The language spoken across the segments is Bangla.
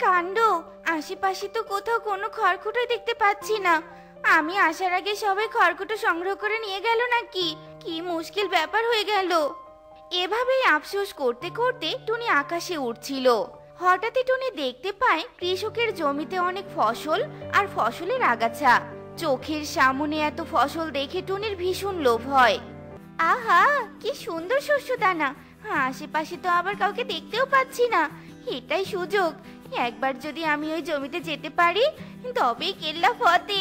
কাণ্ড! আশেপাশে তো কোথাও কোনো খড়কুটো দেখতে পাচ্ছি না। আমি আসার আগে সবাই খড়কুটো সংগ্রহ করে নিয়ে গেল নাকি? কি মুশকিল ব্যাপার হয়ে গেল। এভাবেই আফসোস করতে করতে টুনি আকাশে উড়ছিল। হঠাৎই টুনি দেখতে পায় কৃষকের জমিতে অনেক ফসল আর ফসলের আগাছা। চোখের সামনে এত ফসল দেখে টুনির ভীষণ লোভ হয়। আহা, কি সুন্দর শস্য দানা! আশেপাশে তো আবার কাউকে দেখতেও পাচ্ছি না। এটাই সুযোগ। একবার যদি আমি ওই জমিতে যেতে পারি তবেই কেল্লা ফতে।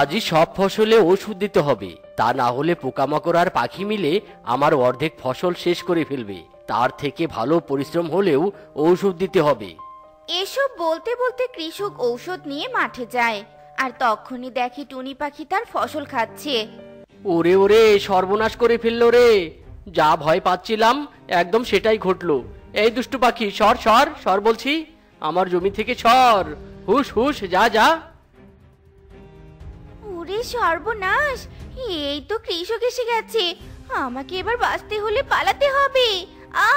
আজই সব ফসলে ওষুধ দিতে হবে, তা না হলে পোকামাকড় আর পাখি মিলে আমার অর্ধেক ফসল শেষ করে ফেলবে। তার থেকে ভালো পরিশ্রম হলেও ঔষধ দিতে হবে। এসব বলতে বলতে কৃষক ঔষধ নিয়ে মাঠে যায়, আর তখনই দেখে টুনি পাখি তার ফসল খাচ্ছে। ওরে ওরে, সর্বনাশ করে ফেললো রে! যা ভয় পাচ্ছিলাম একদম সেটাই ঘটলো। এই দুষ্টু পাখি, সর সর সর বলছি, আমার জমি থেকে সর! হুশ হুশ, যা যা। ওরে সর্বনাশ! এই তো কৃষক এসে গেছে। আমাকে এবার বাঁচতে হলে পালাতে হবে। আ!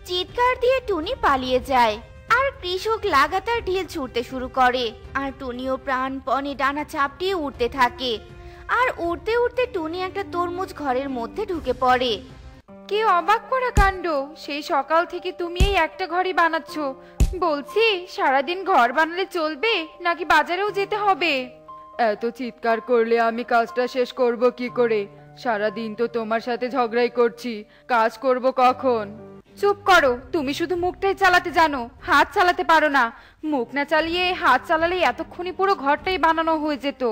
চিৎকার দিয়ে টুনি পালিয়ে যায়, আর কৃষক লাগাতার ঢিল ছুটতে শুরু করে। আর টুনিও প্রাণপণে ডানা চাপটিয়ে উঠতে থাকে। আর উড়তে উড়তে টুনি একটা তরমুজ ঘরের মধ্যে ঢুকে পড়ে। কি অবাক করা কাণ্ড! সেই সকাল থেকে তুমি এই একটা ঘরই বানাচ্ছ। বলছি, সারাদিন ঘর বানালে চলবে নাকি বাজারেও যেতে হবে? এত চিৎকার করলে আমি কাজটা শেষ করব কি করে? সারাদিন তো তোমার সাথে ঝগড়াই করছি, কাজ করব কখন? চুপ করো, তুমি শুধু মুখটাই চালাতে জানো, হাত চালাতে পারো না। মুখ না চালিয়ে হাত চালালে এতক্ষণই পুরো ঘরটাই বানানো হয়ে যেত।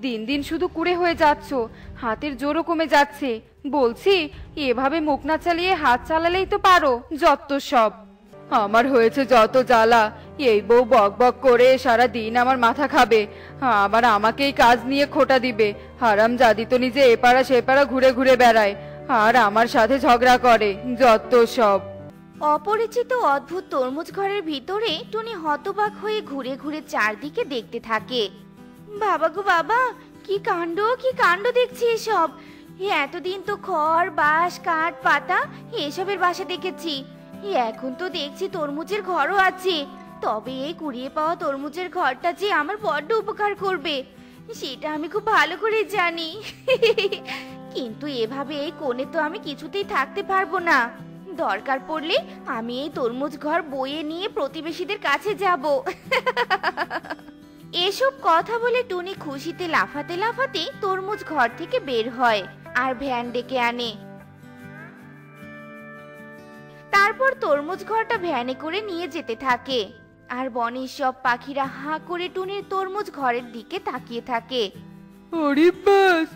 দিন দিন শুধু কুড়ে হয়ে যাচ্ছ, হাতের জোরও কমে যাচ্ছে। বলছি, এভাবে মুখ না চালিয়ে হাত চালালেই তো পারো, যত সব। আমার হয়েছে যত জ্বালা। এই বউ বক বক করে সারা দিন আমার মাথা খাবে, আবার আমাকেই কাজ নিয়ে খোটা দিবে। হারাম জাদি তো নিজে এপাড়া সেপাড়া ঘুরে ঘুরে বেড়ায়, আর আমার সাথে ঝগড়া করে, যত সব। অপরিচিত অদ্ভুত তরমুজ ঘরের ভিতরে টুনি হতবাক হয়ে ঘুরে ঘুরে চারদিকে দেখতে থাকে। বাবা গো বাবা, কি কাণ্ড কি কাণ্ড দেখছি এসব! এতদিন তো খড় বাঁশ কাঠ পাতা এসবের বাসা দেখেছি। এখন তো দেখছি তরমুজের ঘরও আছে। তবে এই কুড়িয়ে পাওয়া তরমুজের ঘরটা যে আমার বড্ড উপকার করবে সেটা আমি খুব ভালো করে জানি। কিন্তু এভাবে এই কোণে তো আমি কিছুতেই থাকতে পারবো না। দরকার পড়লে আমি এই তরমুজ ঘর বয়ে নিয়ে প্রতিবেশীদের কাছে যাব। এসব কথা বলে টুনি খুশিতে লাফাতে লাফাতে তরমুজ ঘর থেকে বের হয় আর ভ্যান ডেকে আনে। তারপর তরমুজ ঘরটা ভ্যানে করে নিয়ে যেতে থাকে, আর বনের সব পাখিরা হাঁ করে টুনির তরমুজ ঘরের দিকে তাকিয়ে থাকে। আরে বাস,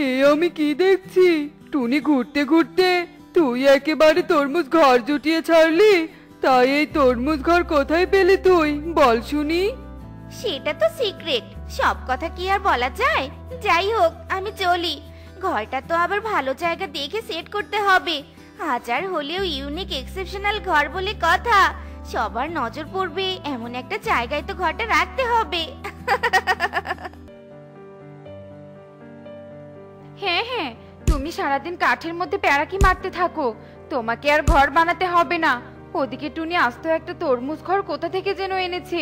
এ আমি কি দেখছি! টুনি ঘুরতে ঘুরতে তুই একেবারে তরমুজ ঘর জুটিয়ে ছাড়লি। তাই এই তরমুজ ঘর কোথায় পেলি তুই, বল শুনি? সেটা তো সিক্রেট, সব কথা কি আর বলা যায়? যাই হোক, আমি চলি। ঘরটা তো আবার ভালো জায়গা দেখে সেট করতে হবে। হাজার হলেও ইউনিক এক্সেপশনাল ঘর বলে কথা, সবার নজর পড়বে এমন একটা জায়গায় তো ঘরটা রাখতে হবে। হ্যাঁ হ্যাঁ, তুমি সারাদিন কাঠের মধ্যে প্যারাকি মারতে থাকো, তোমাকে আর ঘর বানাতে হবে না। ওদিকে টুনি আস্ত একটা তরমুজ ঘর কোথা থেকে যেন এনেছে।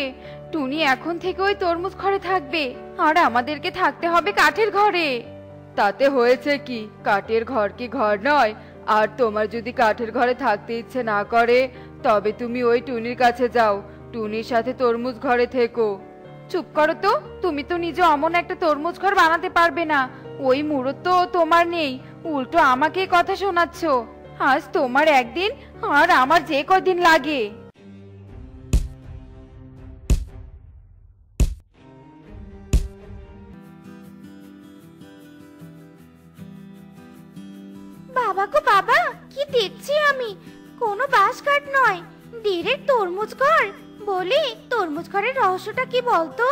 টুনি এখন থেকে ওই তরমুজ ঘরে থাকবে, আর আমাদেরকে থাকতে হবে কাঠের ঘরে। তাতে হয়েছে কি, কাঠের ঘর কি ঘর নয়? আর তোমার যদি কাঠের ঘরে থাকতে ইচ্ছে না করে তবে তুমি ওই টুনির কাছে যাও, টুনির সাথে তরমুজ ঘরে থেকো। চুপ করো তো, তুমি তো নিজে অমন একটা তরমুজ ঘর বানাতে পারবে না। ওই মুহূর্ত তোমার নেই, উল্টো আমাকে কথা শোনাচ্ছ। আজ তোমার একদিন আর আমার যে কদিন লাগে। বাবা গো বাবা, কি দেখছি আমি! কোনো বাঁশ কাঠ নয়, ডিরেক্ট তরমুজ ঘর। বলি, তরমুজ ঘরের রহস্যটা কি বলতো?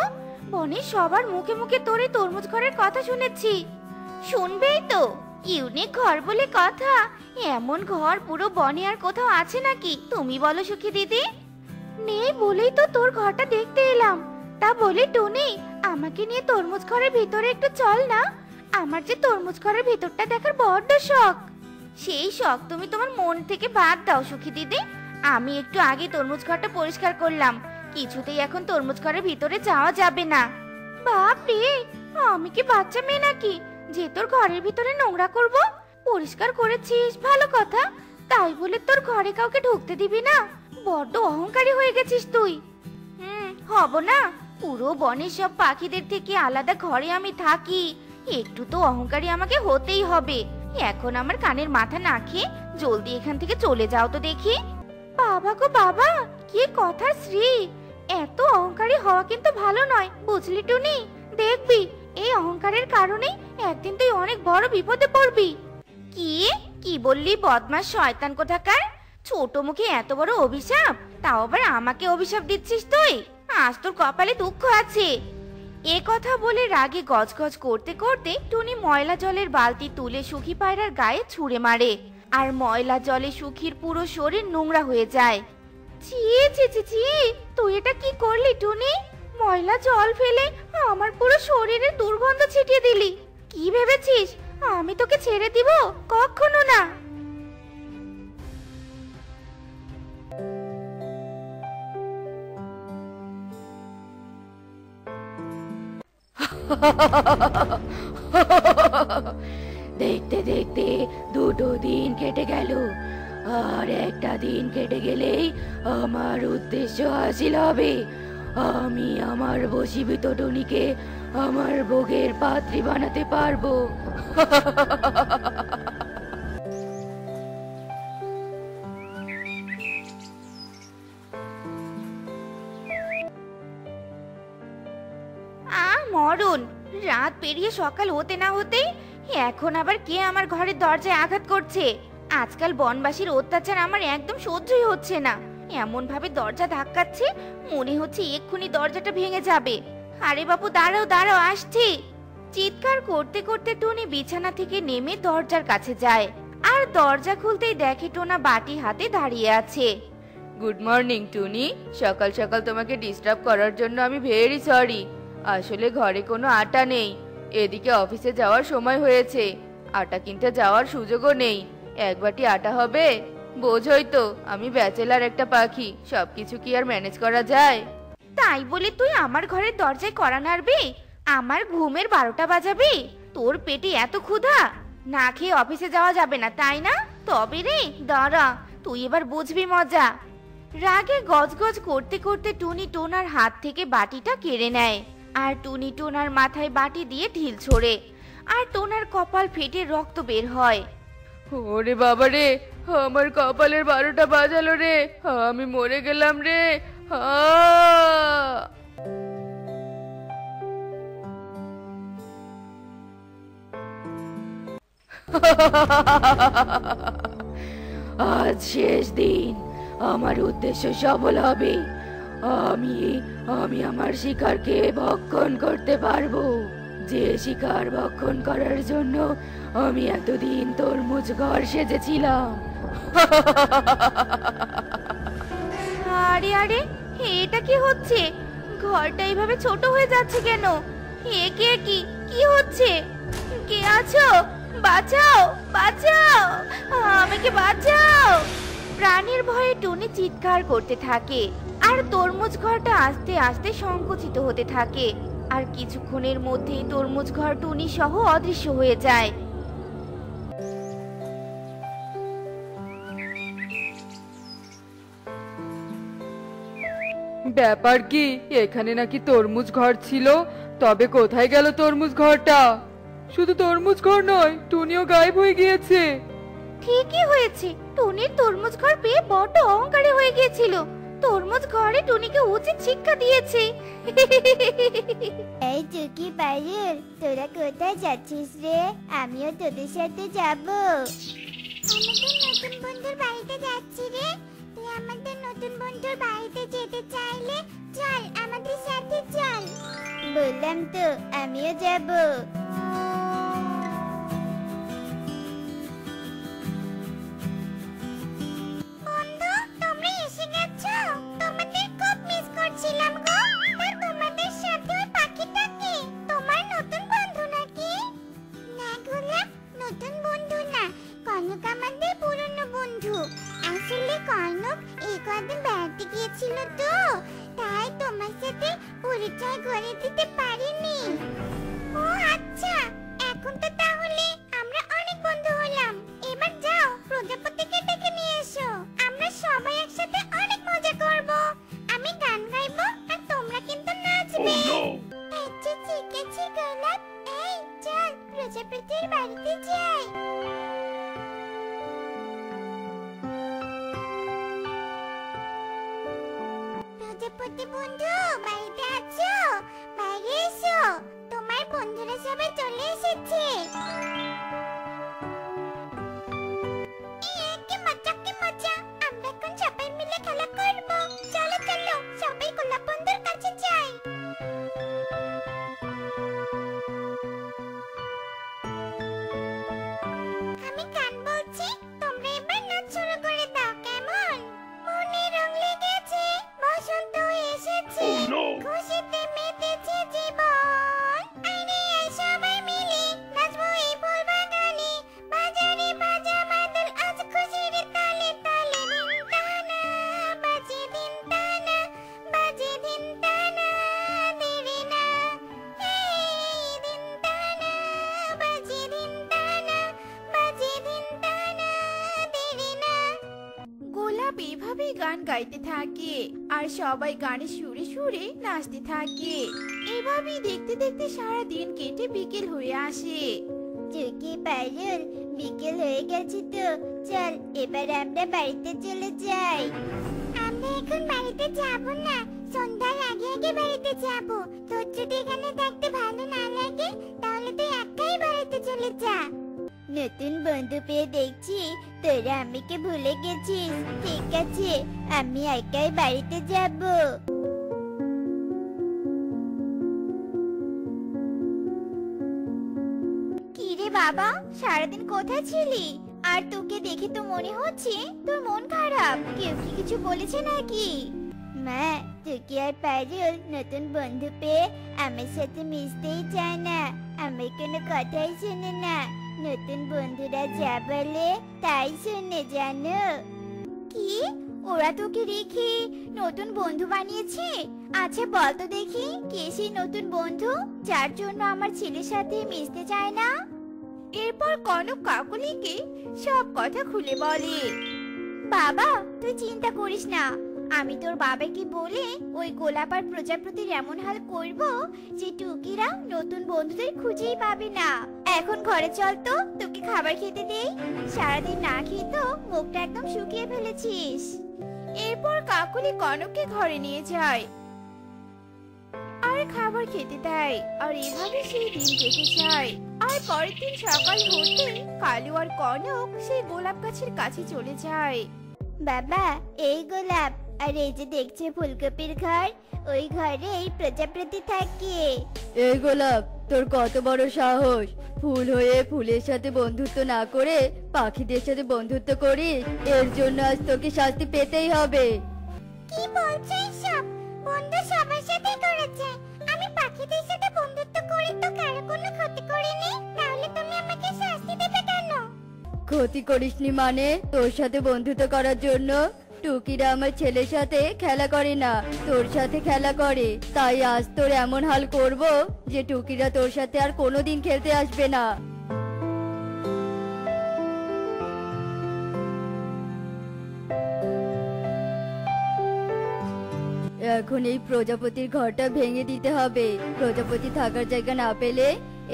বনে সবার মুখে মুখে তোর এই তরমুজ ঘরের কথা শুনেছি। শুনবেই তো, ইউনিক ঘর বলে কথা। এমন ঘর পুরো বনে আর কোথাও আছে নাকি? তুমি বলো সুখী দিদি। নেই বলেই তো তোর ঘরটা দেখতে এলাম। তা বলি টুনি, আমাকে নিয়ে তরমুজ ঘরের ভিতরে একটু চল না। আমার যে তরমুজ ঘরের ভিতরটা দেখার বড্ড শখ। সেই শখ তুমি তোমার মন থেকে বাদ দাও সুখী দিদি। আমি একটু আগে তরমুজ ঘরটা পরিষ্কার করলাম, কিছুতেই এখন তরমুজ ঘরের ভিতরে যাওয়া যাবে না। বাপরে, আমি কি বাচ্চা মেয়ে নাকি যে তোর ঘরের ভিতরে নোংরা করব? পরিষ্কার করেছিস ভালো কথা, তাই বলে তোর ঘরে কাউকে ঢুকতে দিবি না? বড্ড অহংকারী হয়ে গেছিস তুই। হব না? পুরো বনের সব পাখিদের থেকে আলাদা ঘরে আমি থাকি, একটু তো অহংকারী আমাকে হতেই হবে। এখন আমার কানের মাথা না খেয়ে জলদি এখান থেকে চলে যাও তো দেখি। বাবা গো বাবা, কি কথা শ্রী! এত অহংকারী হওয়া কিন্তু ভালো নয়, বুঝলি টুনি? দেখবি এই অহংকারের কারণে একদিন তুই অনেক বড় বিপদে পড়বি। কি কি বললি বদমাশ শয়তান কোথাকার? ছোট মুখে এত বড় অভিশাপ, তাও আবার আমাকে অভিশাপ দিচ্ছিস তুই? আজ তোর কপালে দুঃখ আছে। এ কথা বলে রাগে গজগজ করতে করতে টুনি ময়লা জলের বালতি তুলে সুখী পায়রার গায়ে ছুঁড়ে মারে, আর ময়লা জলে সুখীর পুরো শরীর নোংরা হয়ে যায়। ছি ছি ছি ছি, তুই এটা কি করলি টুনি? ময়লা জল ফেলে আমার পুরো শরীরে দুর্গন্ধ ছিটিয়ে দিলি। কি ভেবেছিস আমি তোকে ছেড়ে দিব? কখনো না। দেখতে দেখতে 2টো দিন কেটে গেল, আর একটা দিন কেটে গেলেই আমার উদ্দেশ্য হাসিল হবে। আমি আমার বশীভূত টুনিকে আমার ভোগের পাত্রী বানাতে পারবো। মরণ! রাত পেরিয়ে সকাল হতে না হতেই এখন আবার কে আমার ঘরের দরজায় আঘাত করছে? আজকাল বনবাসীর অত্যাচার আমার একদম সহ্যই হচ্ছে না। এমন ভাবে দরজা ধাক্কাচ্ছে, মনে হচ্ছে এক্ষুনি দরজাটা ভেঙে যাবে। আরে বাপু, দাঁড়াও দাঁড়াও, আসছি। চিৎকার করতে করতে টুনি বিছানা থেকে নেমে দরজার কাছে যায়, আর দরজা খুলতেই দেখে টোনা বাটি হাতে দাঁড়িয়ে আছে। গুড মর্নিং টুনি, সকাল সকাল তোমাকে ডিস্টার্ব করার জন্য আমি ভেরি সরি। আসলে ঘরে কোনো আটা নেই, এদিকে অফিসে যাওয়ার সময় হয়েছে, আটা কিনতে যাওয়ার সুযোগও নেই। এক বাটি আটা হবে? বোঝই তো আমি ব্যাচেলার একটা পাখি, সবকিছু কি আর ম্যানেজ করা যায়? তাই বলে তুই আমার ঘরের দরজায় কড়া নাড়বি? আমার ঘুমের 12টা বাজাবি? তোর পেটে এত ক্ষুধা, না খেয়ে অফিসে যাওয়া যাবে না তাই না? তবে রে দাঁড়া, তুই এবার বুঝবি মজা। রাগে গজগজ করতে করতে টুনি টোনার হাত থেকে বাটিটা কেড়ে নেয়, আর টুনি টোনার মাথায় বাটি দিয়ে ঢিল ছোড়ে, আর টোনার কপাল ফেটে রক্ত বের হয়। ওরে বাবা রে, আমার কপালের 12টা বাজালো রে, আমি মরে গেলাম রে। আজ শেষ দিন, আমার উদ্দেশ্য সফল হবে। আমি আমি আমার শিকারকে ভক্ষণ করতে পারবো, যে শিকার ভক্ষণ করার জন্য আমি এতদিন তরমুজ ঘর সেজেছিলাম। আরে আরে, এটা কি হচ্ছে? ঘরটা এইভাবে ছোট হয়ে যাচ্ছে কেন? কে কি কি হচ্ছে? কে আছো? বাঁচাও বাঁচাও, আমাকে বাঁচাও! প্রাণের ভয়ে টুনি চিৎকার করতে থাকে, আর তরমুজ ঘরটা আস্তে আস্তে সংকুচিত হতে থাকে, আর কিছুক্ষণের মধ্যেই তরমুজ ঘর টুনি সহ অদৃশ্য হয়ে যায়। ব্যাপার কি, এখানে নাকি তরমুজ ঘর ছিল, তবে কোথায় গেল তরমুজ ঘরটা? শুধু তরমুজ ঘর নয়, টুনিও গায়েব হয়ে গিয়েছে। ঠিকই হয়েছে, টুনির তরমুজ ঘর পেয়ে বড় অহংকারী হয়ে গিয়েছিল। তরমুজ ঘরে টুনিকে উচিত শিক্ষা দিয়েছে। এই টুকি পারুল, তোরা কোথায় যাচ্ছিস রে? আমিও তোদের সাথে যাব। আমাদের নতুন বন্ধুর বাড়িতে যাচ্ছি রে। তুই আমাদের নতুন বন্ধুর বাড়িতে যেতে চাইলে চল, আমাদের সাথে চল। বললাম তো আমিও যাব। বন্ধু, তোমরা এসে গেছো? তোমাদের খুব মিস করছিলাম গো। তা তোমাদের সাথে ওই পাখিটা কি তোমার নতুন বন্ধু নাকি? না গোলাপ, নতুন বন্ধু না, কনক আমার ছিল তো, তাই তোমার সাথে পরিচয় করে দিতে পারিনি। ও আচ্ছা, এখন তো তাহলে আমরা অনেক বন্ধু হলাম। এবার যাও, প্রজাপতিকে ডেকে নিয়ে এসো, আমরা সবাই একসাথে অনেক মজা করব। আমি গান গাইবো আর তোমরা কিন্তু নাচবে। আচ্ছা ঠিক আছে গোলাপ, এই চল প্রজাপতির বাড়িতে যাই। প্রজাপতি বন্ধু, বাড়িতে আছো? বাইরে এসো, তোমার বন্ধুরা সবাই চলে এসেছে। কি মজা কি মজা, আমরা এখন সবাই মিলে খেলা করব। চলো চলো, সবাই গোলাপ বন্ধুর কাছে যাই। আমি গান বলছি, তোমরা এবার নাচ শুরু করে দাও, কেমন? মনে রং লেগেছে, বসন্ত এসেছে, খুশিতে মেতেছে জীবন। আরে আয় সবাই মিলে নাচবো এই ফুল বাগানে, বাজারে বাজা মাদল আজ খুশির তালে তালে। দিন টানা বাজে, দিন টানা বাজে, দিন টানা দেরি না। এই দিন টানা বাজে, দিন টানা বাজে, দিন টানা দেরি না। গোলাপ এভাবেই গান গাইতে থাকে আর সবাই গানে সুরে সুরে নাচতে থাকে। এভাবেই দেখতে দেখতে সারা দিন কেটে বিকেল হয়ে আসে। টুকি পারুল, বিকেল হয়ে গেছে তো, চল এবার আমরা বাড়িতে চলে যাই। আমরা এখন বাড়িতে যাব না, সন্ধ্যার আগে আগে বাড়িতে যাব। তোর যদি এখানে থাকতে ভালো না লাগে তাহলে তুই একাই বাড়িতে চলে যা। নতুন বন্ধু পেয়ে দেখছি তোরা আমাকে ভুলে গেছিস। ঠিক আছে, আমি একাই বাড়িতে যাব। কি রে বাবা, সারাদিন কোথায় ছিলি? আর তোকে দেখে তো মনে হচ্ছে তোর মন খারাপ। কেউ কি কিছু বলেছে নাকি? মা, টুকি আর পারুল নতুন বন্ধু পেয়ে আমার সাথে মিশতেই চায় না, আমার কোনো কথাই শোনে না। নতুন বন্ধুরা যা বলে তাই শুনে, জানো? কি, ওরা তোকে রেখে নতুন বন্ধু বানিয়েছে? আচ্ছা বল তো দেখি, কে সেই নতুন বন্ধু যার জন্য আমার ছেলের সাথে মিশতে চায় না? এরপর কনক কাকলিকে সব কথা খুলে বলে। বাবা, তুই চিন্তা করিস না, আমি তোর বাবাকে বলে ওই গোলাপ আর প্রজাপতির এমন হাল করব যে টুকিরা নতুন বন্ধুদের খুঁজেই পাবে না। এখন ঘরে চল তো, তোকে খাবার খেতে দেই। সারাদিন না খেয়ে তো মুখটা একদম শুকিয়ে ফেলেছিস। এরপর কাকলি কনককে ঘরে নিয়ে যায় আর খাবার খেতে দেয়। আর এভাবে সেই দিন কেটে যায়। আর পরের দিন সকাল হতে কালু আর কনক সেই গোলাপ গাছের কাছে চলে যায়। বাবা, এই গোলাপ আর এই যে দেখছে ফুলকপির ঘর, ওই ঘরে এই প্রজাপতি থাকে। এই গোলাপ, তোর কত বড় সাহস! ফুল হয়ে ফুলের সাথে বন্ধুত্ব না করে পাখিদের সাথে বন্ধুত্ব করিস। এর জন্য আজ তোকে শাস্তি পেতেই হবে। কি বলছো এসব? বন্ধু সবার সাথে করেছে, আমি পাখিদের সাথে বন্ধুত্ব করি তো কারো কোনো ক্ষতি করিনি, তাহলে তুমি আমাকে শাস্তি দেবে কেন? ক্ষতি করিসনি মানে? তোর সাথে বন্ধুত্ব করার জন্য টুকিরা আমার ছেলের সাথে খেলা করে না, তোর সাথে খেলা করে। তাই আজ তোর এমন হাল করব যে টুকিরা তোর সাথে আর কোনোদিন খেলতে আসবে না। এখন এই প্রজাপতির ঘরটা ভেঙে দিতে হবে। প্রজাপতি থাকার জায়গা না পেলে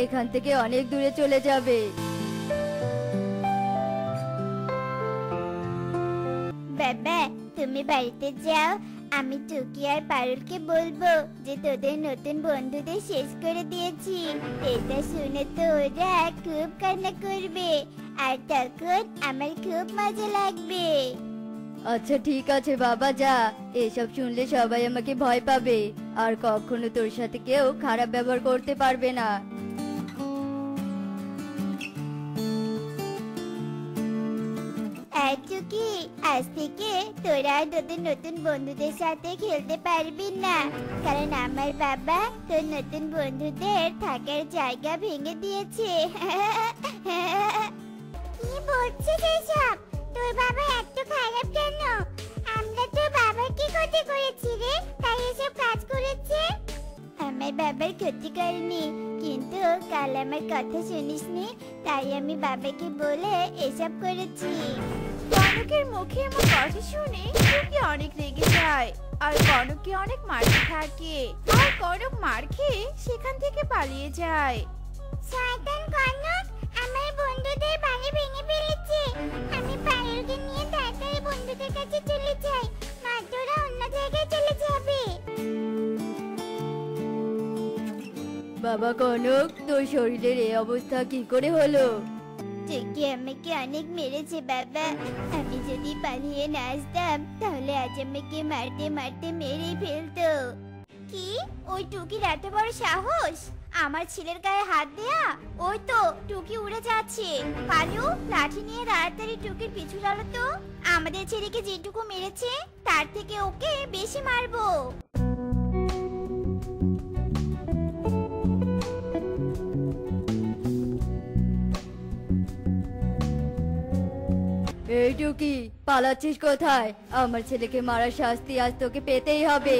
এখান থেকে অনেক দূরে চলে যাবে। বাবা, তুমি বাড়িতে যাও, আমি টুকি আর পারুলকে বলবো যে তোদের নতুন বন্ধুদের শেষ করে দিয়েছি। এটা শুনে তো ওরা খুব কান্না করবে, আর তখন আমার খুব মজা লাগবে। আচ্ছা ঠিক আছে বাবা, যা। এসব শুনলে সবাই আমাকে ভয় পাবে আর কখনো তোর সাথে কেউ খারাপ ব্যবহার করতে পারবে না। আর টুকি, আজ থেকে তোরা আর তোদের নতুন বন্ধুদের সাথে খেলতে পারবি না, কারণ আমার বাবা তোর নতুন বন্ধুদের থাকার জায়গা ভেঙে দিয়েছে। কি বলছিস এসব? তোর বাবা এত খারাপ কেন? আমরা তোর বাবার কি ক্ষতি করেছি? একবার ক্ষতি করিনি, কিন্তু কাল আমার কথা শুনিসনি, তাই আমি বাবাকে বলে এসব করেছি। কনকের মুখে এমন কথা শুনে টুকি অনেক রেগে যায় আর কনককে অনেক মারতে থাকে। আর কনক মার খেয়ে সেখান থেকে পালিয়ে যায়। শয়তান কনক আমার বন্ধুদের বাড়ি ভেঙে ফেলেছে। আমি পায়েলকে নিয়ে তাড়াতাড়ি বন্ধুদের কাছে চলে যাই, নয়তো ওরা অন্য জায়গায় চলে যাবে। বাবা কনক, তোর শরীরের এই অবস্থা কি করে হলো? টুকি আমাকে অনেক মেরেছে বাবা। আমি যদি পালিয়ে না আসতাম তাহলে আজ আমাকে মারতে মারতে মেরে ফেলতো। কি? ওই টুকির এত বড় সাহস আমার ছেলের গায়ে হাত দেয়া? ওই তো টুকি উড়ে যাচ্ছে। কালু, লাঠি নিয়ে তাড়াতাড়ি টুকির পিছু ডালো তো। আমাদের ছেলেকে যেটুকু মেরেছে তার থেকে ওকে বেশি মারবো। এই টুকি, পালাচ্ছিস কোথায়? আমার ছেলেকে মারার শাস্তি আজ তোকে পেতেই হবে।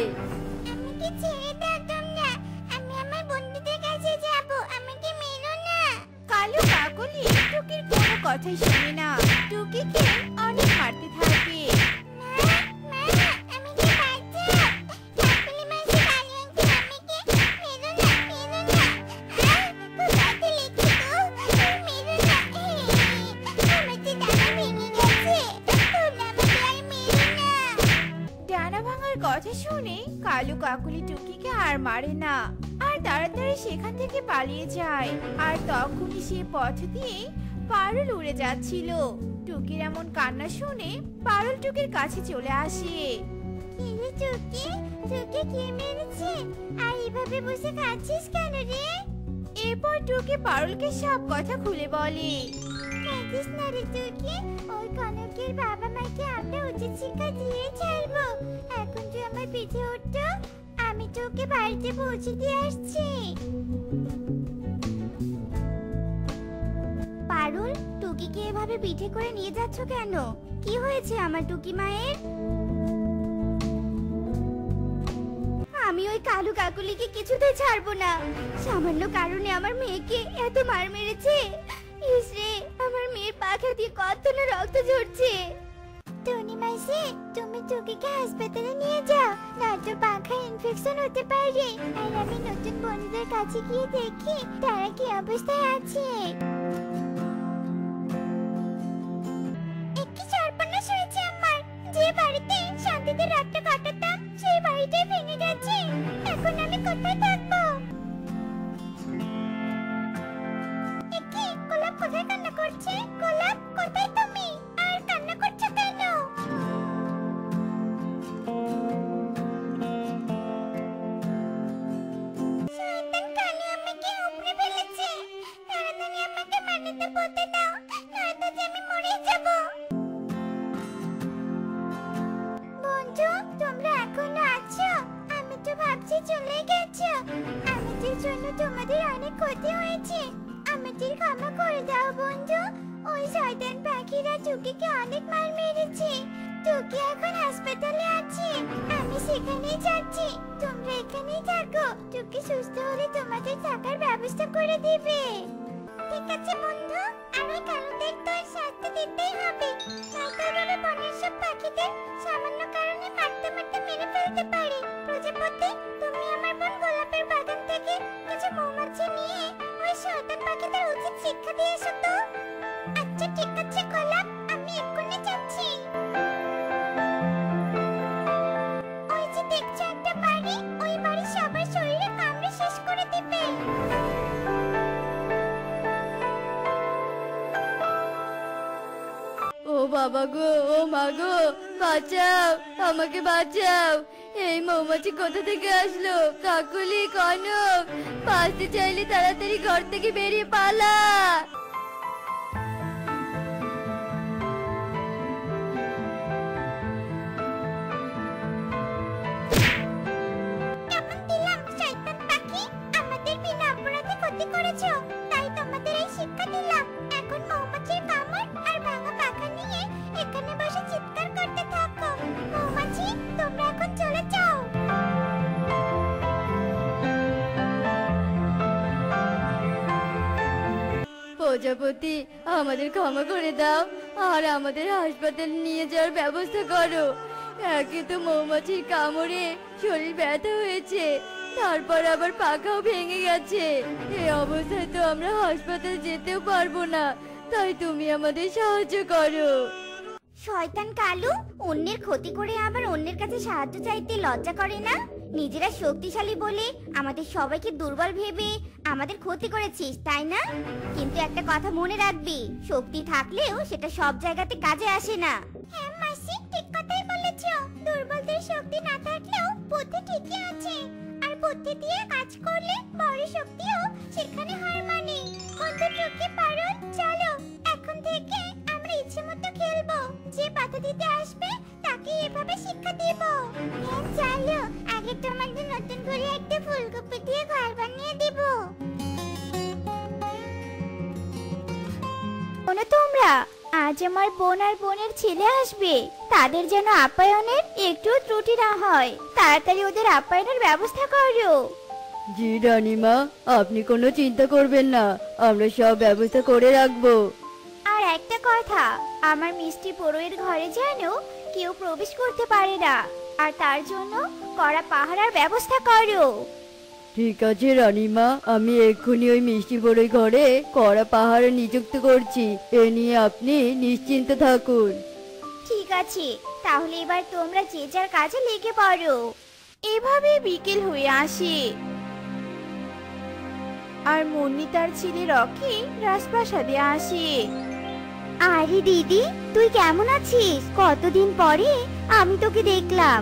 আমাকে ছেড়ে দাও তোমরা, আমি আমার বন্ধুদের কাছে যাব, আমাকে মেরো না। কালু কাকলি টুকির কোনো কথাই শোনে না, টুকিকে অনেক মারতে থাকে। মা, আমাকে বাঁচাও। কাকলি মাসি, কালু আঙ্কেল আমাকে মেরো না, মেরো না। কোথাতে লেখো তো, মেরো না। আমার তো ডানা ভেঙে গেছে, তোমরা আমাকে আর মেরো না। ডানা ভাঙার কথা শুনে কালু কাকলি টুকিকে আর মারে না, আর তাড়াতাড়ি সেখান থেকে পালিয়ে যায়। আর তখনই সে পথ দিয়ে পারুল উড়ে যাচ্ছিল। টুকির এমন কান্না শুনে পারুল টুকির কাছে চলে আসে। কি রে টুকি, তোকে কে মেরেছে? আর এভাবে বসে খাচ্ছিস কেন রে? এরপর টুকি পারুলকে সব কথা খুলে বলে। কাঁদিস না রে টুকি, ওই কনকের বাবা মাকে আমরা উচিত শিক্ষা দিয়ে ছাড়বো। এখন তুই আমার পিঠে উঠতো, আমি তোকে বাড়িতে পৌঁছে দিয়ে আসছি। পারুল, টুকিকে এভাবে পিঠে করে নিয়ে যাচ্ছ কেন? কি হয়েছে আমার টুকি মায়ের? আমি ওই কালু কাকুলিকে কিছুতেই ছাড়বো না। সামান্য কারণে আমার মেয়েকে এত মার মেরেছে। ইসরে, আমার মেয়ের পাখা দিয়ে কত না রক্ত ঝরছে। টনি মাসি, তুমি টুকিকে হাসপাতালে নিয়ে যাও, নয়তো পাখা ইনফেকশন হতে পারে। আর আমি নতুন বন্ধুদের কাছে গিয়ে দেখি তারা কি অবস্থায় আছে। একটি সর্বনাশ হয়েছে আমার। যে বাড়িতে শান্তিতে রাতটা কাটাতাম সেই বাড়িটাই ভেঙে গেছে। এখন আমি কোথায় থাকবো? একি, গোলাপ কোথায় কান্না করছে? গোলাপ, কোথায় তুমি? আর কান্না করছো কেন? শয়তান কালু আমাকে উপড়ে ফেলেছে। তাড়াতাড়ি আমাকে মাটিতে পুঁতে দাও, নয়তো যে আমি মরে যাব। বন্ধু, তোমরা এখনো আছো? আমি তো ভাবছি চলে গেছো। আমাদের জন্য তোমাদের অনেক ক্ষতি হয়েছে, আমাদের ক্ষমা করে দাও বন্ধু। ওই শয়তান পাখিরা টুকিকে অনেক মার মেরেছে। টুকি এখন হাসপাতালে আছে, আমি সেখানেই যাচ্ছি। তোমরা এখানেই থাকো, টুকি সুস্থ হলে তোমাদের থাকার ব্যবস্থা করে দিবে। ঠিক আছে বন্ধু, আর ওই কালুদের তো শাস্তি দিতেই হবে, নয়তো ওরা বনের সব পাখিদের সামান্য কারণে মারতে মারতে মেরে ফেলতে পারে। প্রজাপতি, তুমি আমার বোন গোলাপের বাগান থেকে কিছু মৌমাছি নিয়ে ওই শয়তান পাখিদের উচিত শিক্ষা দিয়ে এসো তো। আচ্ছা ঠিক আছে গোলাপ, আমি এক্ষুনি যাচ্ছি। ওই যে দেখছো একটা বাড়ি, ওই বাড়ি সবার শরীরে কামড়ে শেষ করে দিবে। ও বাবা গো, ও মা গো, বাঁচাও, আমাকে বাঁচাও। এই মৌমাছি কোথা থেকে আসলো? কাকুলি, কনক, বাঁচতে চাইলে তাড়াতাড়ি ঘর থেকে বেরিয়ে পালা। কেমন দিলাম শয়তান পাখি, আমাদের বিনা অপরাধে ক্ষতি করেছো, তাই তোমাদের এই শিক্ষা দিলাম। এখন মৌমাছির কামড় আর ভাঙা পাখা নিয়ে এখানে বসে চিৎকার করতে থাকো। মৌমাছি, তোমরা এখন চলে যাও। প্রজাপতি, আমাদের ক্ষমা করে দাও আর আমাদের হাসপাতালে নিয়ে যাওয়ার ব্যবস্থা করো। একে তো মৌমাছির কামড়ে শরীর ব্যথা হয়েছে, তারপর আবার পাখাও ভেঙে গেছে। এই অবস্থায় তো আমরা হাসপাতালে যেতেও পারবো না, তাই তুমি আমাদের সাহায্য করো। শয়তান কালু, অন্যের ক্ষতি করে আবার অন্যের কাছে সাহায্য চাইতে লজ্জা করে না? নিজেরা শক্তিশালী বলে আমাদের সবাইকে দুর্বল ভেবে আমাদের ক্ষতি করেছিস, তাই না? কিন্তু একটা কথা মনে রাখবি, শক্তি থাকলেও সেটা সব জায়গাতে কাজে আসে না। হ্যাঁ মাসি, ঠিক কথাই বলেছ। দুর্বলদের শক্তি না থাকলেও বুদ্ধি ঠিকই আছে, আর বুদ্ধি দিয়ে কাজ করলে বড় শক্তিও সেখানে হার মানে। কতটুকু পারো, চলো এখন থেকে আমরা ইচ্ছেমতো খেলবো। যে বাধা দিতে আসবে তাকে এভাবে শিক্ষা দেব। হ্যাঁ চলো, আগে তোমাদের নতুন করে একটা ফুলকপি দিয়ে ঘর বানিয়ে দেব। শোনো তোমরা, আজ আমার বোন আর বোনের ছেলে আসবে, তাদের যেন আপ্যায়নের একটু ত্রুটি না হয়। তাড়াতাড়ি ওদের আপ্যায়নের ব্যবস্থা করো। জি রানীমা, আপনি কোনো চিন্তা করবেন না, আমরা সব ব্যবস্থা করে রাখবো। আর একটা কথা, আমার মিষ্টি বড়ইয়ের ঘরে যেন কেউ প্রবেশ করতে পারে না, আর তার জন্য কড়া পাহারার ব্যবস্থা করো। ঠিক আছে রানীমা, আমি এক্ষুনি ওই মিষ্টি বড়ই ঘরে কড়া পাহারা নিযুক্ত করছি, এ নিয়ে আপনি নিশ্চিন্ত থাকুন। ঠিক আছে, তাহলে এবার তোমরা যে যার কাজে লেগে পড়ো। এভাবে বিকেল হয়ে আসে আর মুন্নি তার ছেলে রকি রাজপ্রাসাদে আসে। আরে দিদি, তুই কেমন আছিস? কতদিন পরে আমি তোকে দেখলাম।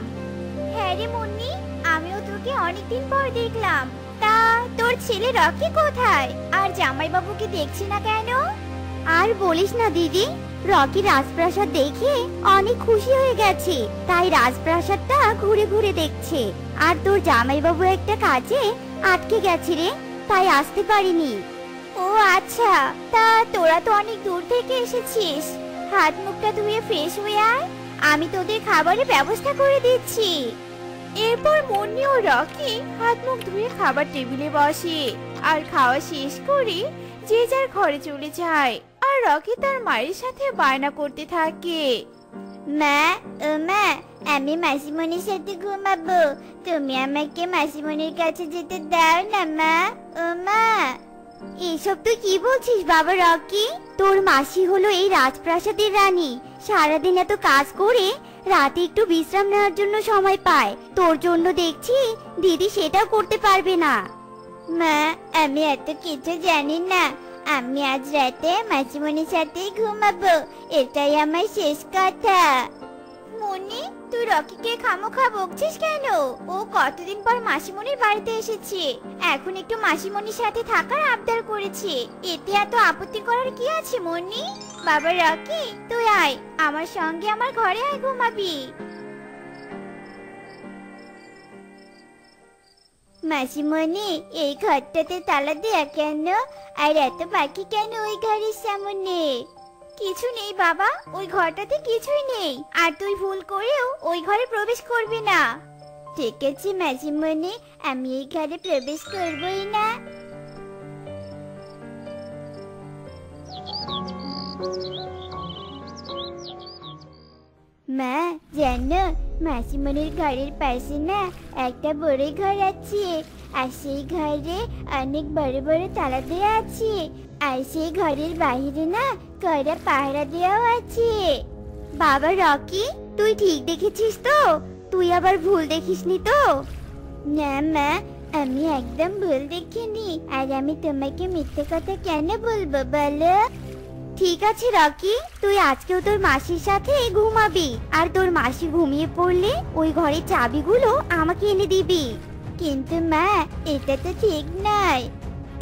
হ্যাঁ রে মুন্নি, আমিও তোকে অনেকদিন পর দেখলাম। তা তোর ছেলে রকি কোথায়? আর জামাইবাবুকে দেখছি না কেন? আর বলিস না দিদি, রকি রাজপ্রাসাদ দেখে অনেক খুশি হয়ে গেছে, তাই রাজপ্রাসাদটা ঘুরে ঘুরে দেখছে। আর তোর জামাইবাবু একটা কাজে আটকে গেছে রে, তাই আসতে পারিনি। ও আচ্ছা, তা তোরা তো অনেক দূর থেকে এসেছিস, হাত মুখটা ধুয়ে ফ্রেশ হয়ে আয়, আমি তোদের খাবারের ব্যবস্থা করে দিচ্ছি। এরপর মুন্নি ও রকি হাত মুখ ধুয়ে খাবার টেবিলে বসে আর খাওয়া শেষ করে যে যার ঘরে চলে যায়। আর রকি তার মায়ের সাথে বায়না করতে থাকে। মা, ও মা, আমি মাসিমণির সাথে ঘুমাবো, তুমি আমাকে মাসিমণির কাছে যেতে দাও না মা। ও মা, এসব তুই কি বলছিস বাবা রকি? তোর মাসি হলো এই রাজপ্রাসাদের রানী, সারাদিন এত কাজ করে রাতে একটু বিশ্রাম নেওয়ার জন্য সময় পায়, তোর জন্য দেখছি দিদি সেটাও করতে পারবে না। মা, আমি এত কিছু জানি না, আমি আজ রাতে মাসিমণির সাথে ঘুমাবো, এটাই আমার শেষ কথা। মুন্নি, তুই রকিকে খামোখা বকছিস কেন? ও কতদিন পর মাসিমণির বাড়িতে এসেছে, এখন একটু মাসিমণির সাথে থাকার আবদার করেছে, এতে এত আপত্তি করার কি আছে মুন্নি? বাবা রকি, তুই আয় আমার সঙ্গে, আমার ঘরে আয়, ঘুমাবি। মাসিমণি, এই ঘরটাতে তালা দেয়া কেন? আর এত পাখি কেন ওই ঘরের সামনে? কিছু নেই বাবা, ওই ঘরটাতে কিছুই নেই, আর তুই ভুল করেও ওই ঘরে প্রবেশ করবি না। ঠিক আছে মাসিমণি, আমি এই ঘরে প্রবেশ করবই না। মা জানো, মাসিমণির ঘরের পাশে না একটা বড় ঘর আছে, আর সেই ঘরে অনেক বড় বড় তালা দেওয়া আছে, আর সেই ঘরের বাইরে না কড়া পাহারা দেওয়াও আছে। বাবা রকি, তুই ঠিক দেখেছিস তো? তুই আবার ভুল দেখিসনি তো? না মা, আমি একদম ভুল দেখিনি, আর আমি তোমাকে মিথ্যে কথা কেন বলবো বলো? ঠিক আছে রকি, তুই আজকেও তোর মাসির সাথে ঘুমাবি, আর তোর মাসি ঘুমিয়ে পড়লে ওই ঘরের চাবিগুলো আমাকে এনে দিবি। কিন্তু মা, এটা তো ঠিক নয়।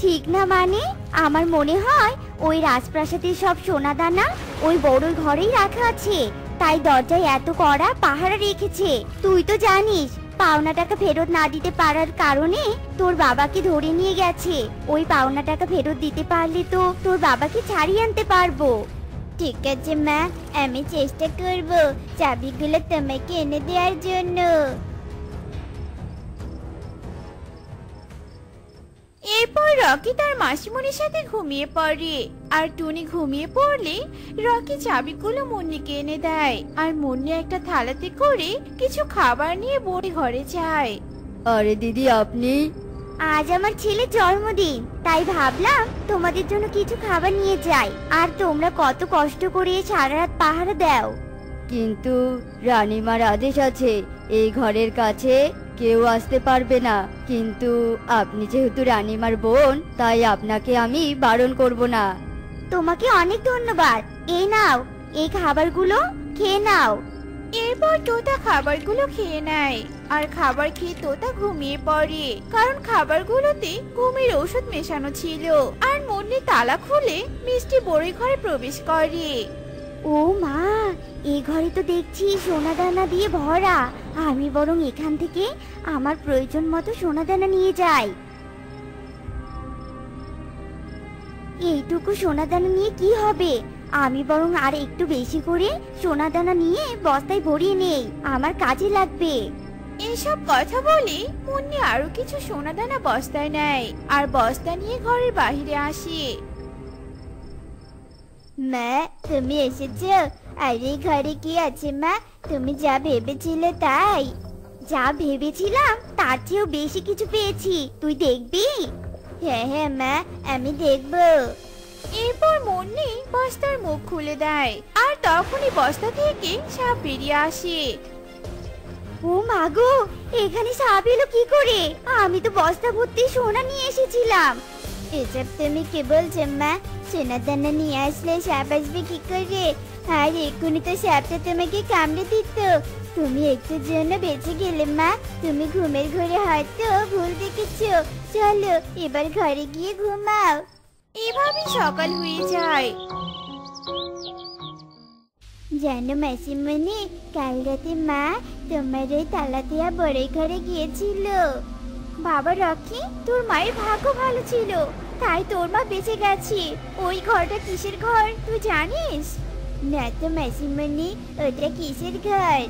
ঠিক না মানে? আমার মনে হয় ওই রাজপ্রাসাদের সব সোনা দানা ওই বড় ঘরেই রাখা আছে, তাই দরজায় এত কড়া পাহারা রেখেছে। তুই তো জানিস, পাওনা টাকা ফেরত না দিতে পারার কারণে তোর বাবাকে ধরে নিয়ে গেছে। ওই পাওনা টাকা ফেরত দিতে পারলে তো তোর বাবাকে ছাড়িয়ে আনতে পারবো। ঠিক আছে মা, আমি চেষ্টা করব চাবিগুলো তোমাকে এনে দেওয়ার জন্য। এরপর রকি তার মাসিমণির সাথে ঘুমিয়ে পড়ে। আর টুনি ঘুমিয়ে পড়লে রকি চাবিগুলো মুন্নিকে এনে দেয়। আর মুন্নি একটা থালাতে করে কিছু খাবার নিয়ে বড়ি ঘরে যায়। আরে দিদি, আপনি? আজ আমার ছেলের জন্মদিন, তাই ভাবলাম তোমাদের জন্য কিছু খাবার নিয়ে যাই। আর তোমরা কত কষ্ট করে সারা রাত পাহারা দাও। কিন্তু রানীমার আদেশ আছে, এই ঘরের কাছে কেউ আসতে পারবে না। কিন্তু আপনি যেহেতু রানীমার বোন, তাই আপনাকে আমি বারণ করব না। তোমাকে অনেক ধন্যবাদ। এই নাও, এই খাবারগুলো খেয়ে নাও। এরপর তোতা খাবারগুলো খেয়ে নেয়। আর খাবার খেয়ে তোতা ঘুমিয়ে পড়ে, কারণ খাবারগুলোতে ঘুমের ঔষধ মেশানো ছিল। আর মুন্নি তালা খুলে মিষ্টি বড়ি ঘরে প্রবেশ করে। ও মা, এই ঘরে তো দেখছি সোনা দানা দিয়ে ভরা। আমি বরং এখান থেকে আমার প্রয়োজন মতো সোনা দানা নিয়ে যাই। এইটুকু সোনা দানা নিয়ে কি হবে? আমি বরং আর একটু বেশি করে সোনা দানা নিয়ে বস্তায় ভরিয়ে নেই, আমার কাজে লাগবে। এসব কথা বলে মুন্নি আরো কিছু সোনা দানা বস্তায় নেয় আর বস্তা নিয়ে ঘরের বাইরে আসে। মা, তুমি এসেছো? আর এই ঘরে কি আছে মা? তুমি যা ভেবেছিলে তাই? যা ভেবেছিলাম তার চেয়েও বেশি কিছু পেয়েছি, তুই দেখবি? হ্যাঁ হ্যাঁ মা, আমি দেখবো। এরপর মুন্নি বস্তার মুখ খুলে দেয় আর তখনই বস্তা থেকে সাপ বেরিয়ে আসে। ও মা গো, এখানে সাপ এলো কি করে? আমি তো বস্তা ভর্তি সোনা নিয়ে এসেছিলাম। এসব তুমি কি বলছো মা? সোনা দানা নিয়ে আসলে সাপ আসবে কি করে? আর এক্ষুনি তো সাপটা তোমাকে কামড়ে দিত। তুমি একটুর জন্য বেঁচে গেলে মা। তুমি ঘুমের ঘরে হয়তো ভুল দেখেছো। চলো এবার ঘরে গিয়ে ঘুমাও। এভাবে সকাল হয়ে যায়। জানো মাসিমণি, কাল রাতে মা তোমার ওই তালা দেয়া বড় ঘরে গিয়েছিল। বাবা রকি, তোর মায়ের ভাগ্য ভালো ছিল, তাই তোর মা বেঁচে গেছে। ওই ঘরটা কিসের ঘর তুই জানিস? না তো মাসিমণি, ওটা কিসের ঘর?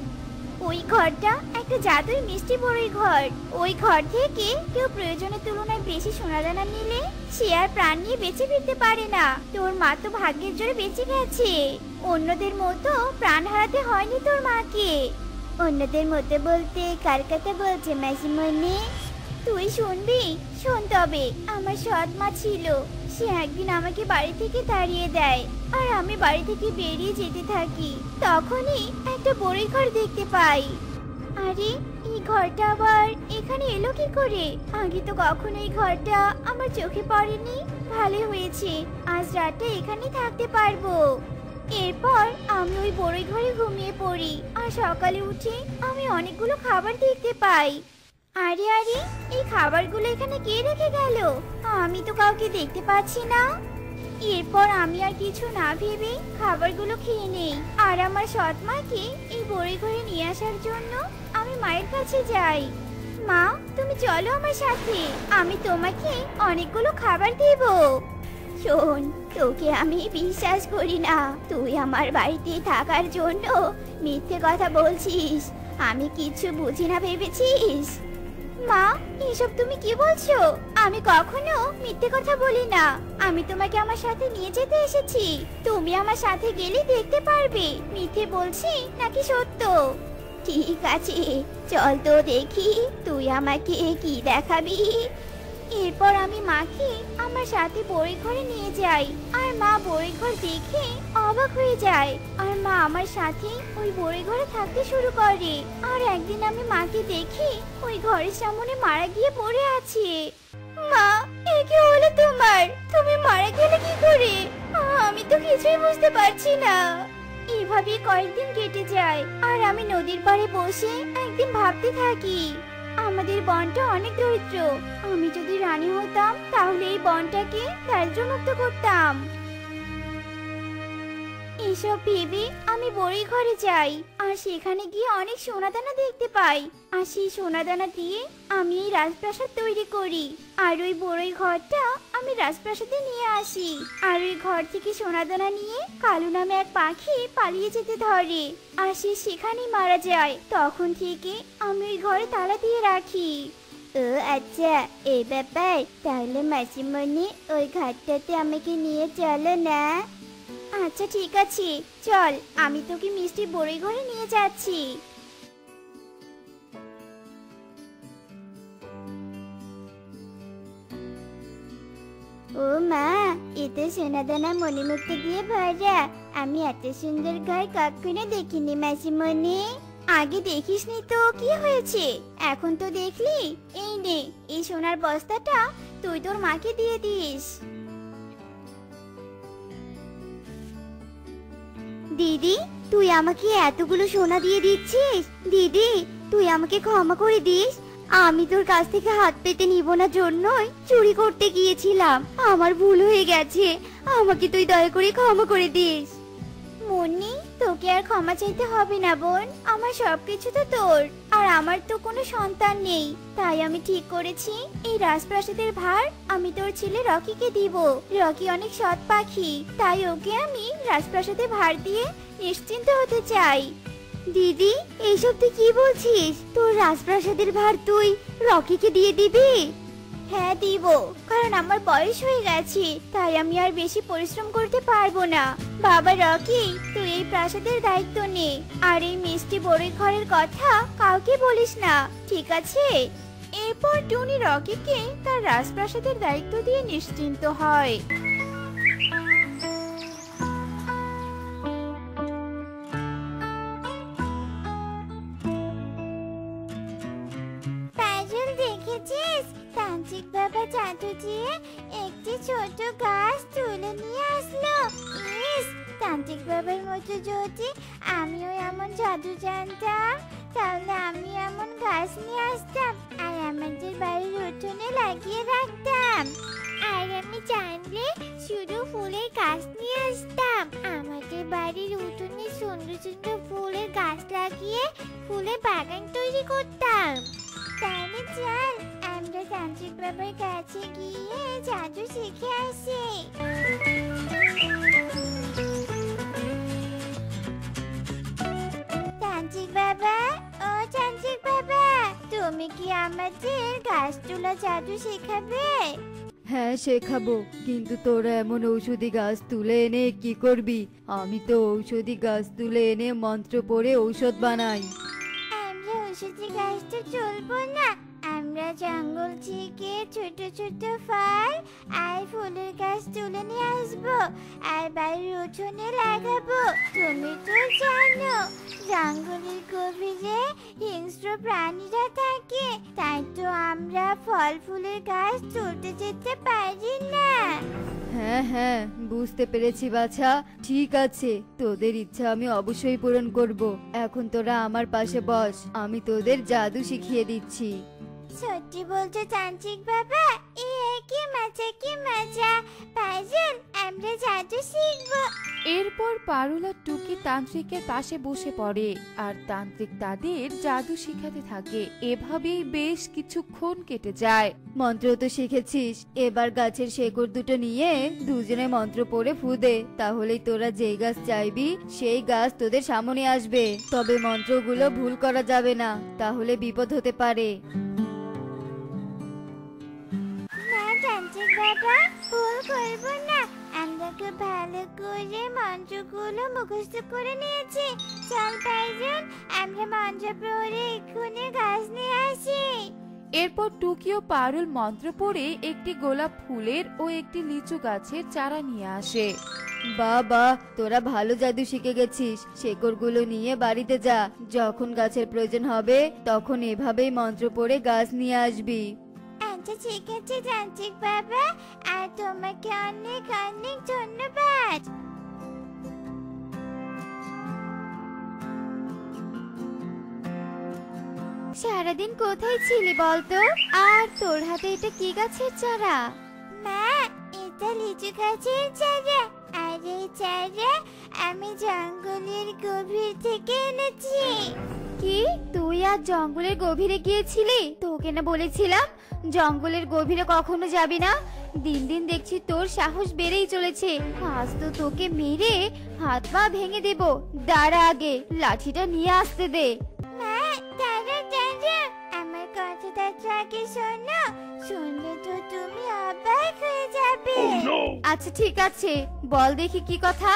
ওই ঘরটা একটা জাদুই মিষ্টি বড়ই ঘর। ওই ঘর থেকে কেউ প্রয়োজনের তুলনায় বেশি সোনাদানা নিলে সে আর প্রাণ নিয়ে বেঁচে ফিরতে পারে না। তোর মা তো ভাগ্যের জোরে বেঁচে গেছে। অন্যদের মতো প্রাণ হারাতে হয়নি তোর মাকে। অন্যদের মতো বলতে কার কথা বলছে মাসিমণি? তুই শুনবি? শোন তবে। আমার সৎ মা ছিল, সে একদিন আমাকে বাড়ি থেকে তাড়িয়ে দেয়। আর আমি বাড়ি থেকে বেরিয়ে যেতে থাকি, তখনই একটা বড়ি ঘর দেখতে পাই। আরে, এই ঘরটা আবার এখানে এলো কি করে? আগে তো কখনো এই ঘরটা আমার চোখে পড়েনি। ভালো হয়েছে, আজ রাতটা এখানে থাকতে পারবো। এরপর আমি ওই বড়ি ঘরে ঘুমিয়ে পড়ি। আর সকালে উঠে আমি অনেকগুলো খাবার দেখতে পাই। আরে আরে, এই খাবারগুলো এখানে কে রেখে গেল? আমি তো কাউকে দেখতে পাচ্ছি না। এরপর আমি আর কিছু না ভেবে খাবারগুলো খেয়ে নেই। আর আমার সৎ মাকে এই বড়ি ঘরে নিয়ে আসার জন্য আমি মায়ের কাছে যাই। মা, তুমি চলো আমার সাথে, আমি তোমাকে অনেকগুলো খাবার দেব। শোন, তোকে আমি বিশ্বাস করি না। তুই আমার বাড়িতে থাকার জন্য মিথ্যে কথা বলছিস। আমি কিছু বুঝি না ভেবেছিস? মা, এসব তুমি কি বলছো? আমি কখনো মিথ্যে কথা বলি না। আমি তোমাকে আমার সাথে নিয়ে যেতে এসেছি। তুমি আমার সাথে গেলে দেখতে পারবে মিথ্যে বলছি নাকি সত্য। ঠিক আছে, চল তো দেখি তুই আমাকে কি দেখাবি। এরপর আমি মাকে আমার সাথে বড়ি ঘরে নিয়ে যাই। আর মা বড়ি ঘর দেখে অবাক হয়ে যায়। আর মা আমার সাথে ওই বড়ি ঘরে থাকতে শুরু করে। আর একদিন আমি মাকে দেখি ওই ঘরের সামনে মারা গিয়ে পড়ে আছে। মা, এ কি হলো তোমার? তুমি মারা গেলে কি করে? আমি তো কিছুই বুঝতে পারছি না। এভাবে কয়েকদিন কেটে যায়। আর আমি নদীর পাড়ে বসে একদিন ভাবতে থাকি, আমাদের বনটা অনেক দরিদ্র। আমি যদি রানী হতাম তাহলে এই বনটাকে দারিদ্র্যমুক্ত করতাম। এসব ভেবে আমি বড়ি ঘরে যাই। আর সেখানে গিয়ে অনেক সোনাদানা দেখতে পাই। আর সেই সোনাদানা দিয়ে আমি এই রাজপ্রাসাদ তৈরি করি। আর ওই বড়ই ঘরটা আমি রাজপ্রাসাদে নিয়ে আসি। আর ওই ঘর থেকে সোনাদানা নিয়ে কালু নামে এক পাখি পালিয়ে যেতে ধরে। আর সে সেখানেই মারা যায়। তখন থেকে আমি ওই ঘরে তালা দিয়ে রাখি। ও আচ্ছা, এই ব্যাপার। তাহলে মাসিমণি ওই ঘাটটাতে আমাকে নিয়ে চলো না। আচ্ছা ঠিক আছে, চল, আমি তোকে মিষ্টি বড়ই ঘরে নিয়ে যাচ্ছি। ও মা, এতে সোনাদানা মণিমুক্ত দিয়ে ভরা। আমি এত সুন্দর ঘর কখনো দেখিনি মাসিমণি। আগে দেখিসনি তো কি হয়েছে, এখন তো দেখলি। এই নে, এই সোনার বস্তাটা তুই তোর মাকে দিয়ে দিস। দিদি, তুই আমাকে এতগুলো সোনা দিয়ে দিচ্ছিস? দিদি, তুই আমাকে ক্ষমা করে দিস। আমি তোর কাছ থেকে হাত পেতে নিব না জন্যই চুরি করতে গিয়েছিলাম। আমার ভুল হয়ে গেছে, আমাকে তুই দয়া করে ক্ষমা করে দিস। মুন্নি, তোকে আর ক্ষমা চাইতে হবে না বোন, আমার সবকিছু তো তোর, আর আমার তো কোনো সন্তান নেই। তাই আমি ঠিক করেছি এই রাজপ্রাসাদের ভার আমি তোর ছেলে রকিকে দিব। রকি অনেক সৎ পাখি, তাই ওকে আমি রাজপ্রাসাদে ভার দিয়ে নিশ্চিন্ত হতে চাই। দিদি, এইসব তুই কি বলছিস? তোর রাজপ্রাসাদের ভার তুই রকিকে দিয়ে দিবি? হ্যাঁ দিব, কারণ আমার বয়স হয়ে গেছে, তাই আমি আর বেশি পরিশ্রম করতে পারবো না। বাবা রকি, তুই এই প্রাসাদের দায়িত্ব নে, আর এই মিষ্টি বড়ই ঘরের কথা কাউকে বলিস না, ঠিক আছে? এরপর টুনি রকিকে তার রাজপ্রাসাদের দায়িত্ব দিয়ে নিশ্চিন্ত হয়। পাজল, দেখেছিস তান্ত্রিক বাবা জাদু দিয়ে একটি ছোট গাছ তুলে নিয়ে আসলো। ইস, তান্ত্রিক বাবার মতো যদি আমিও এমন জাদু জানতাম, তাহলে আমি এমন গাছ নিয়ে আসতাম আর আমাদের বাড়ির উঠোনে লাগিয়ে রাখতাম। আর আমি জানলে শুধু ফুলের গাছ নিয়ে আসতাম, আমাদের বাড়ির উঠোনে সুন্দর সুন্দর ফুলের গাছ লাগিয়ে ফুলের বাগান তৈরি করতাম। তাহলে চল, আমরা তান্ত্রিক বাবার কাছে গিয়ে জাদু শিখে আসি। তান্ত্রিক বাবা, ও তান্ত্রিক বাবা, তুমি কি আমাদের গাছ তোলা জাদু শেখাবে? হ্যাঁ শেখাবো, কিন্তু তোরা এমন ঔষধি গাছ তুলে এনে কি করবি? আমি তো ঔষধি গাছ তুলে এনে মন্ত্র পড়ে ঔষধ বানাই। আমরা ঔষধি গাছ তো চলবো না, আমরা জঙ্গল থেকে ছোট ছোট ফল আর ফুলের গাছ তুলে নিয়ে আসবো আর বাড়ির উঠোনে লাগাবো। তুমি তো জানো জঙ্গলের গভীরে হিংস্র প্রাণীরা থাকে, তাই তো আমরা ফল ফুলের গাছ তুলতে যেতে পারি না। হ্যাঁ হ্যাঁ, বুঝতে পেরেছি বাছা, ঠিক আছে, তোদের ইচ্ছা আমি অবশ্যই পূরণ করব। এখন তোরা আমার পাশে বস, আমি তোদের জাদু শিখিয়ে দিচ্ছি। সত্যি বলছো তান্ত্রিক বাবা? কি মজা, কি মজা! পাজল, আমরা জাদু শিখবো। এরপর পারুল আর টুকি তান্ত্রিকের পাশে বসে পড়ে আর তান্ত্রিক তাদের জাদু শিখাতে থাকে। এভাবেই বেশ কিছুক্ষণ কেটে যায়। মন্ত্র তো শিখেছিস, এবার গাছের শেকড় দুটো নিয়ে দুজনে মন্ত্র পড়ে ফু দে, তাহলেই তোরা যেই গাছ চাইবি সেই গাছ তোদের সামনে আসবে। তবে মন্ত্রগুলো ভুল করা যাবে না, তাহলে বিপদ হতে পারে। না তান্ত্রিক বাবা, ভুল করবো না, আমরা খুব ভালো করে মন্ত্রগুলো মুখস্থ করে নিয়েছি। চল পাইজন, আমরা মন্ত্র পড়ে এক্ষুনি গাছ নিয়ে আসি। এরপর টুকি ও পারুল মন্ত্র পড়ে একটি গোলাপ ফুলের ও একটি লিচু গাছের চারা নিয়ে আসে। বাবা, তোরা ভালো জাদু শিখে গেছিস, শেকড়গুলো নিয়ে বাড়িতে যা, যখন গাছের প্রয়োজন হবে তখন এভাবেই মন্ত্র পড়ে গাছ নিয়ে আসবি। আচ্ছা ঠিক আছে তান্ত্রিক বাবা, আর তোমাকে অনেক অনেক ধন্যবাদ। সারাদিন কোথায় ছিলি বলতো? আর তোর হাতে এটা কি গাছের চারা? মা, এটা লিচু গাছের চারা, আর এই চারা আমি জঙ্গলের গভীর থেকে এনেছি। কি, তুই আজ জঙ্গলের গভীরে গিয়েছিলি? তোকে না বলেছিলাম জঙ্গলের গভীরে কখনো যাবি না। দিন দিন দেখছি তোর সাহস বেড়েই চলেছে। আজ তো তোকে মেরে হাত পা ভেঙে দেব। দাঁড়া, আগে লাঠিটা নিয়ে আসতে দে। মা, দাঁড়া দাঁড়া, আমার কথাটা মন্ত্র আগে শোনো, শুনলে তো তুমি অবাক হয়ে যাবে। আচ্ছা ঠিক আছে, বল দেখি কি কথা।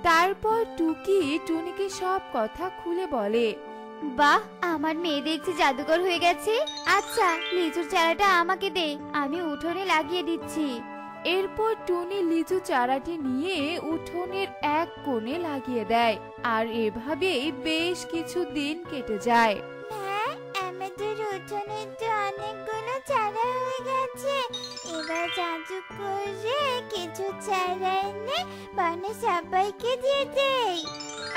তারপর টুকি টুনিকে সব কথা খুলে বলে। বাহ, আমার মেয়ে দেখছি জাদুকর হয়ে গেছে। আচ্ছা, লিচুর চারাটা আমাকে দে, আমি উঠোনে লাগিয়ে দিচ্ছি। এরপর টুনি লিচু চারাটি নিয়ে উঠোনের এক কোণে লাগিয়ে দেয়, আর এভাবেই বেশ কিছু দিন কেটে যায়। হ্যাঁ, আমাদের উঠোনে তো অনেকগুলো চারা হয়ে গেছে। এবার জাদু করে কিছু চারা এনে বনে সবাইকে দিয়ে দেই।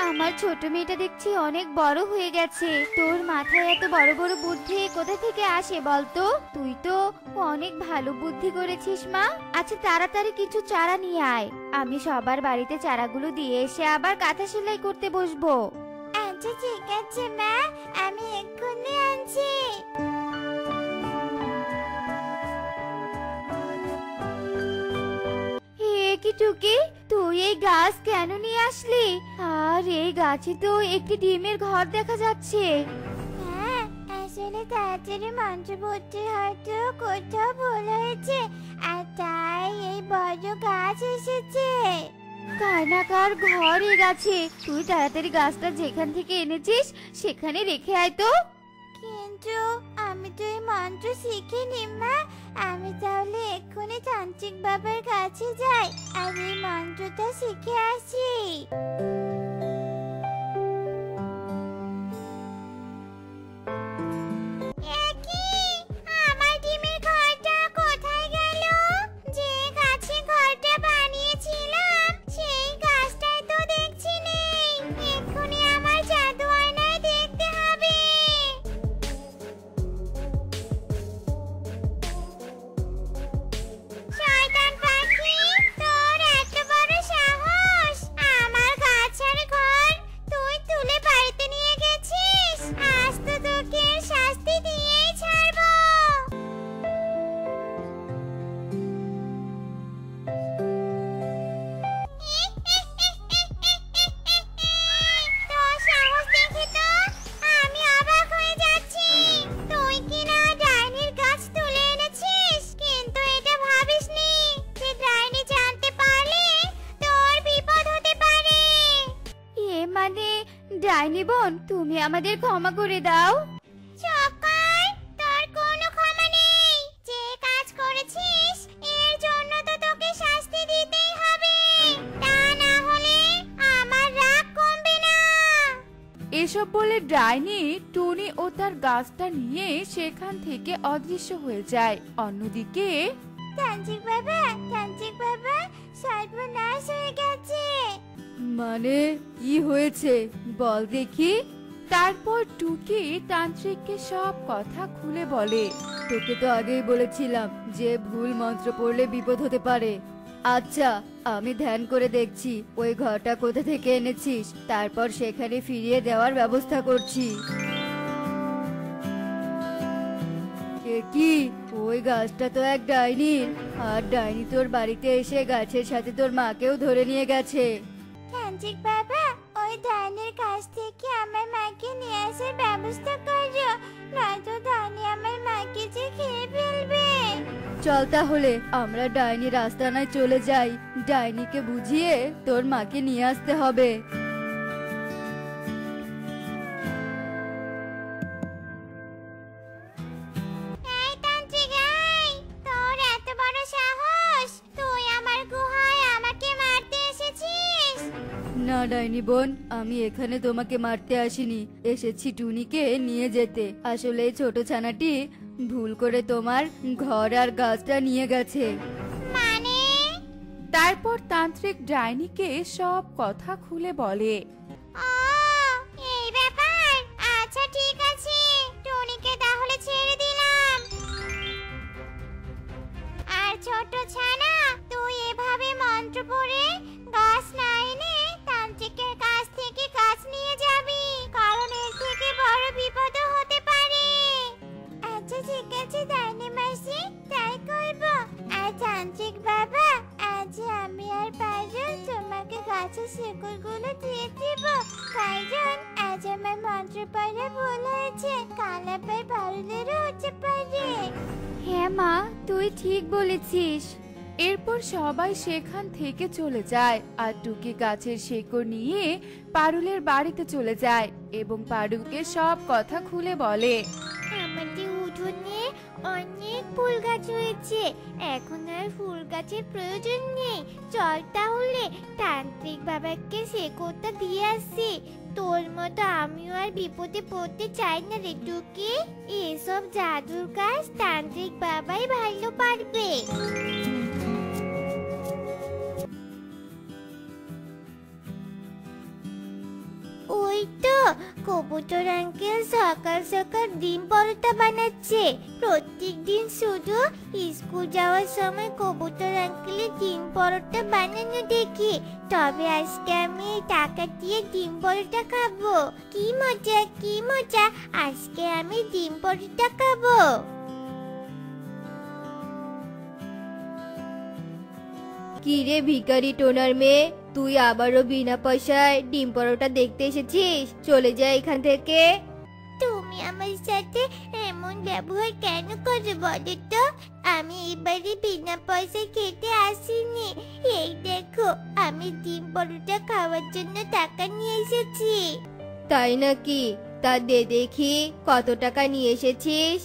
আমার ছোট মেয়েটা দেখছি অনেক বড় হয়ে গেছে। তোর মাথায় এত বড় বড় বুদ্ধি কোথা থেকে আসে বলতো? তুই তো অনেক ভালো বুদ্ধি করেছিস মা। আচ্ছা তাড়াতাড়ি কিছু চারা নিয়ে আয়, আমি সবার বাড়িতে চারাগুলো দিয়ে এসে আবার কাঁথা সেলাই করতে বসবো। আচ্ছা ঠিক আছে মা, আমি এক্ষুনি আনছি। কি টুকি, তুই এই গাছ কেন নিয়ে আসলি? আর এই গাছে তো একটি ডিমের ঘর দেখা যাচ্ছে। হ্যাঁ, আসলে তাড়াতাড়ি মন্ত্র পড়তে হয়তো কোথাও ভুল হয়েছে, আর তাই এই বড় গাছ এসেছে। কার না কার ঘর এ গাছে। তুই তাড়াতাড়ি গাছটা যেখান থেকে এনেছিস সেখানে রেখে আয় তো। কিন্তু আমি তো এই মন্ত্র শিখিনি মা। আমি তাহলে এক্ষুনি তান্ত্রিক বাবার কাছে যাই আর এই মন্ত্রটা শিখে আসি। আমার ডিমের ঘরটা কোথায় গেল? যে গাছে ঘরটা বানিয়েছিলাম সেই গাছটাই তো দেখছি নেই। এক্ষুনি আমার জাদু আয়নায় দেখতে হবে। শয়তান পাখি, তোর এত বড় সাহস! আমার গাছের ঘর তুই তুলে বাড়িতে নিয়ে গেছিস। আজ তো তোকে শাস্তি দিয়েই ছাড়বো। তোর সাহস দেখে তো আমি অবাক হয়ে যাচ্ছি। তুই কিনা ডাইনির গাছ তুলে এনেছিস, কিন্তু এটা ভাবিসনি যে ডাইনি জানতে পারলে তোর বিপদ হতে পারে। এ মানে ডাইনি বোন, তুমি আমাদের ক্ষমা করে দাও। চক্কর, তোর কোনো ক্ষমা নেই। যে কাজ করেছিস এর জন্য তো তোকে শাস্তি দিতেই হবে, তা না হলে আমার রাগ কমবে না। এসব বলে ডাইনি টুনি ও তার গাছটা নিয়ে সেখান থেকে অদৃশ্য হয়ে যায়। অন্যদিকে তান্ত্রিক বাবা, সর্বনাশ হয়ে গেছে। মানে কি হয়েছে বল দেখি। তারপর টুকি তান্ত্রিককে সব কথা খুলে বলে। তোকে তো আগেই বলেছিলাম যে ভুল মন্ত্র পড়লে বিপদ হতে পারে। আচ্ছা, আমি ধ্যান করে দেখছি ওই ঘরটা কোথা থেকে এনেছিস, তারপর সেখানে ফিরিয়ে দেওয়ার ব্যবস্থা করছি। এ কি, ওই গাছটা তো এক ডাইনির, আর ডাইনি তোর বাড়িতে এসে গাছের সাথে তোর মাকেও ধরে নিয়ে গেছে। তান্ত্রিক বাবা, ওই ডাইনির কাছ থেকে আমার মাকে নিয়ে আসার ব্যবস্থা করো, নয়তো ডাইনি আমার মাকে যে খেয়ে ফেলবে। চল তাহলে আমরা ডাইনির আস্তানায় চলে যাই, ডাইনিকে বুঝিয়ে তোর মাকে নিয়ে আসতে হবে। এই তান্ত্রিক, এই, তোর এত বড় সাহস! তুই আমার গুহায় আমাকে মারতে এসেছিস? না ডাইনি বোন, আমি এখানে তোমাকে মারতে আসিনি, এসেছি টুনিকে নিয়ে যেতে। আসলে এই ছোট ছানাটি ভুল করে তোমার ঘর আর গাছটা নিয়ে গেছে। মানে? তারপর তান্ত্রিক ডাইনিকে সব কথা খুলে বলে। ও, এই ব্যাপার। আচ্ছা ঠিক আছে, টুনিকে তাহলে ছেড়ে দিলাম। আর ছোট ছানা, তুই এভাবে মন্ত্র পড়ে গাছ না এনে তান্ত্রিকের কাছ থেকে গাছ নিয়ে যাবি, কারণ এর থেকে বড় বিপদও হতে পারে। আচ্ছা ঠিক আছে ডাইনি মাসি, তাই করব। আর তান্ত্রিক বাবা, আজ আমি আর পারুল তোমাকে গাছের শিকড়গুলো দিয়ে দিব, কারণ আজ আমার মাত্র পারে ভুল হয়েছে, কাল আবার পারুলেরও হতে পারে। হ্যাঁ মা, তুই ঠিক বলেছিস। এরপর সবাই সেখান থেকে চলে যায় আর টুকি গাছের শেকড় নিয়ে পারুলের বাড়িতে চলে যায় এবং পারুলকে সব কথা খুলে বলে। আমাদের উঠোনে অনেক ফুল গাছ হয়েছে, এখন আর ফুল গাছের প্রয়োজন নেই। চল তাহলে তান্ত্রিক বাবাকে শেকড়টা দিয়ে আসি। তোর মতো আমিও আর বিপদে পড়তে চাই না রে টুকি। এসব জাদুর কাজ তান্ত্রিক বাবাই ভালো পারবে। ওই তো কবুতর আঙ্কেল সকাল সকাল ডিম পরোটা বানাচ্ছে। প্রত্যেক দিন শুধু স্কুল যাওয়ার সময় কবুতর আঙ্কেলের ডিম পরোটা বানানো দেখি। তবে আজকে আমি এই টাকা দিয়ে ডিম পরোটা খাবো। কি মজা কি মজা, আজকে আমি ডিম পরোটা খাবো। কি রে ভিখারি টোনার মেয়ে, তুই আবারও বিনা পয়সায় ডিম পরোটা দেখতে এসেছিস? চলে যা এখান থেকে। তুমি আমার সাথে এমন ব্যবহার কেন করো বলো তো? আমি এবারে বিনা পয়সায় খেতে আসিনি। এই দেখো, আমি ডিম পরোটা খাওয়ার জন্য টাকা নিয়ে এসেছি। তাই নাকি? তা দে দেখি কত টাকা নিয়ে এসেছিস।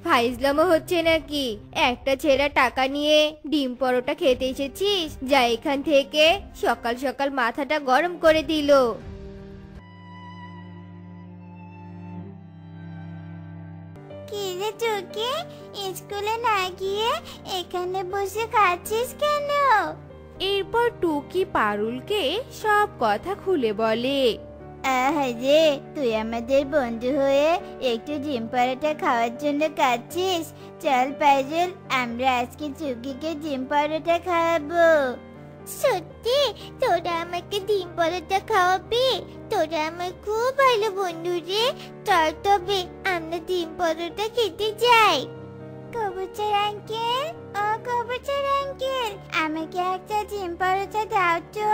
ফাইজলামো হচ্ছে নাকি? একটা ছেঁড়া টাকা নিয়ে ডিম পরোটা খেতে এসেছিস? যা এখান থেকে। সকাল সকাল মাথাটা গরম করে দিল। কি রে তোকে, স্কুলে না গিয়ে এখানে বসে খাচ্ছিস কেন? এরপর টুকি পারুলকে সব কথা খুলে বলে। আহারে, তুই আমাদের বন্ধু হয়ে একটু ডিম পরোটা খাওয়ার জন্য কাঁদছিস। চল পারুল, আমরা আজকে চুকিকে ডিম পরোটা খাওয়াবো। সত্যি তোরা আমাকে ডিম পরোটা খাওয়াবি? তোরা আমার খুব ভালো বন্ধু রে। চল তবে আমরা ডিম পরোটা খেতে যাই। কবুতর আঙ্কেল, ও কবুতর আঙ্কেল, আমাকে একটা ডিম পরোটা দাও তো।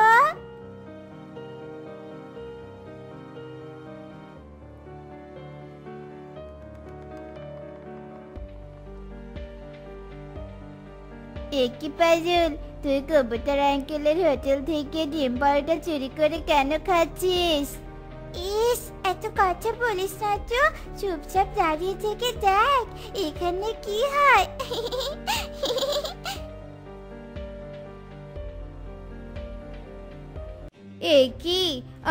একই পাজল, তুই কবুতর আঙ্কেলের হোটেল থেকে ডিম পরোটা চুরি করে কেন খাচ্ছিস? ইস, এত কথা বলিস না তো, চুপচাপ দাঁড়িয়ে থেকে দেখ এখানে কি হয়। কি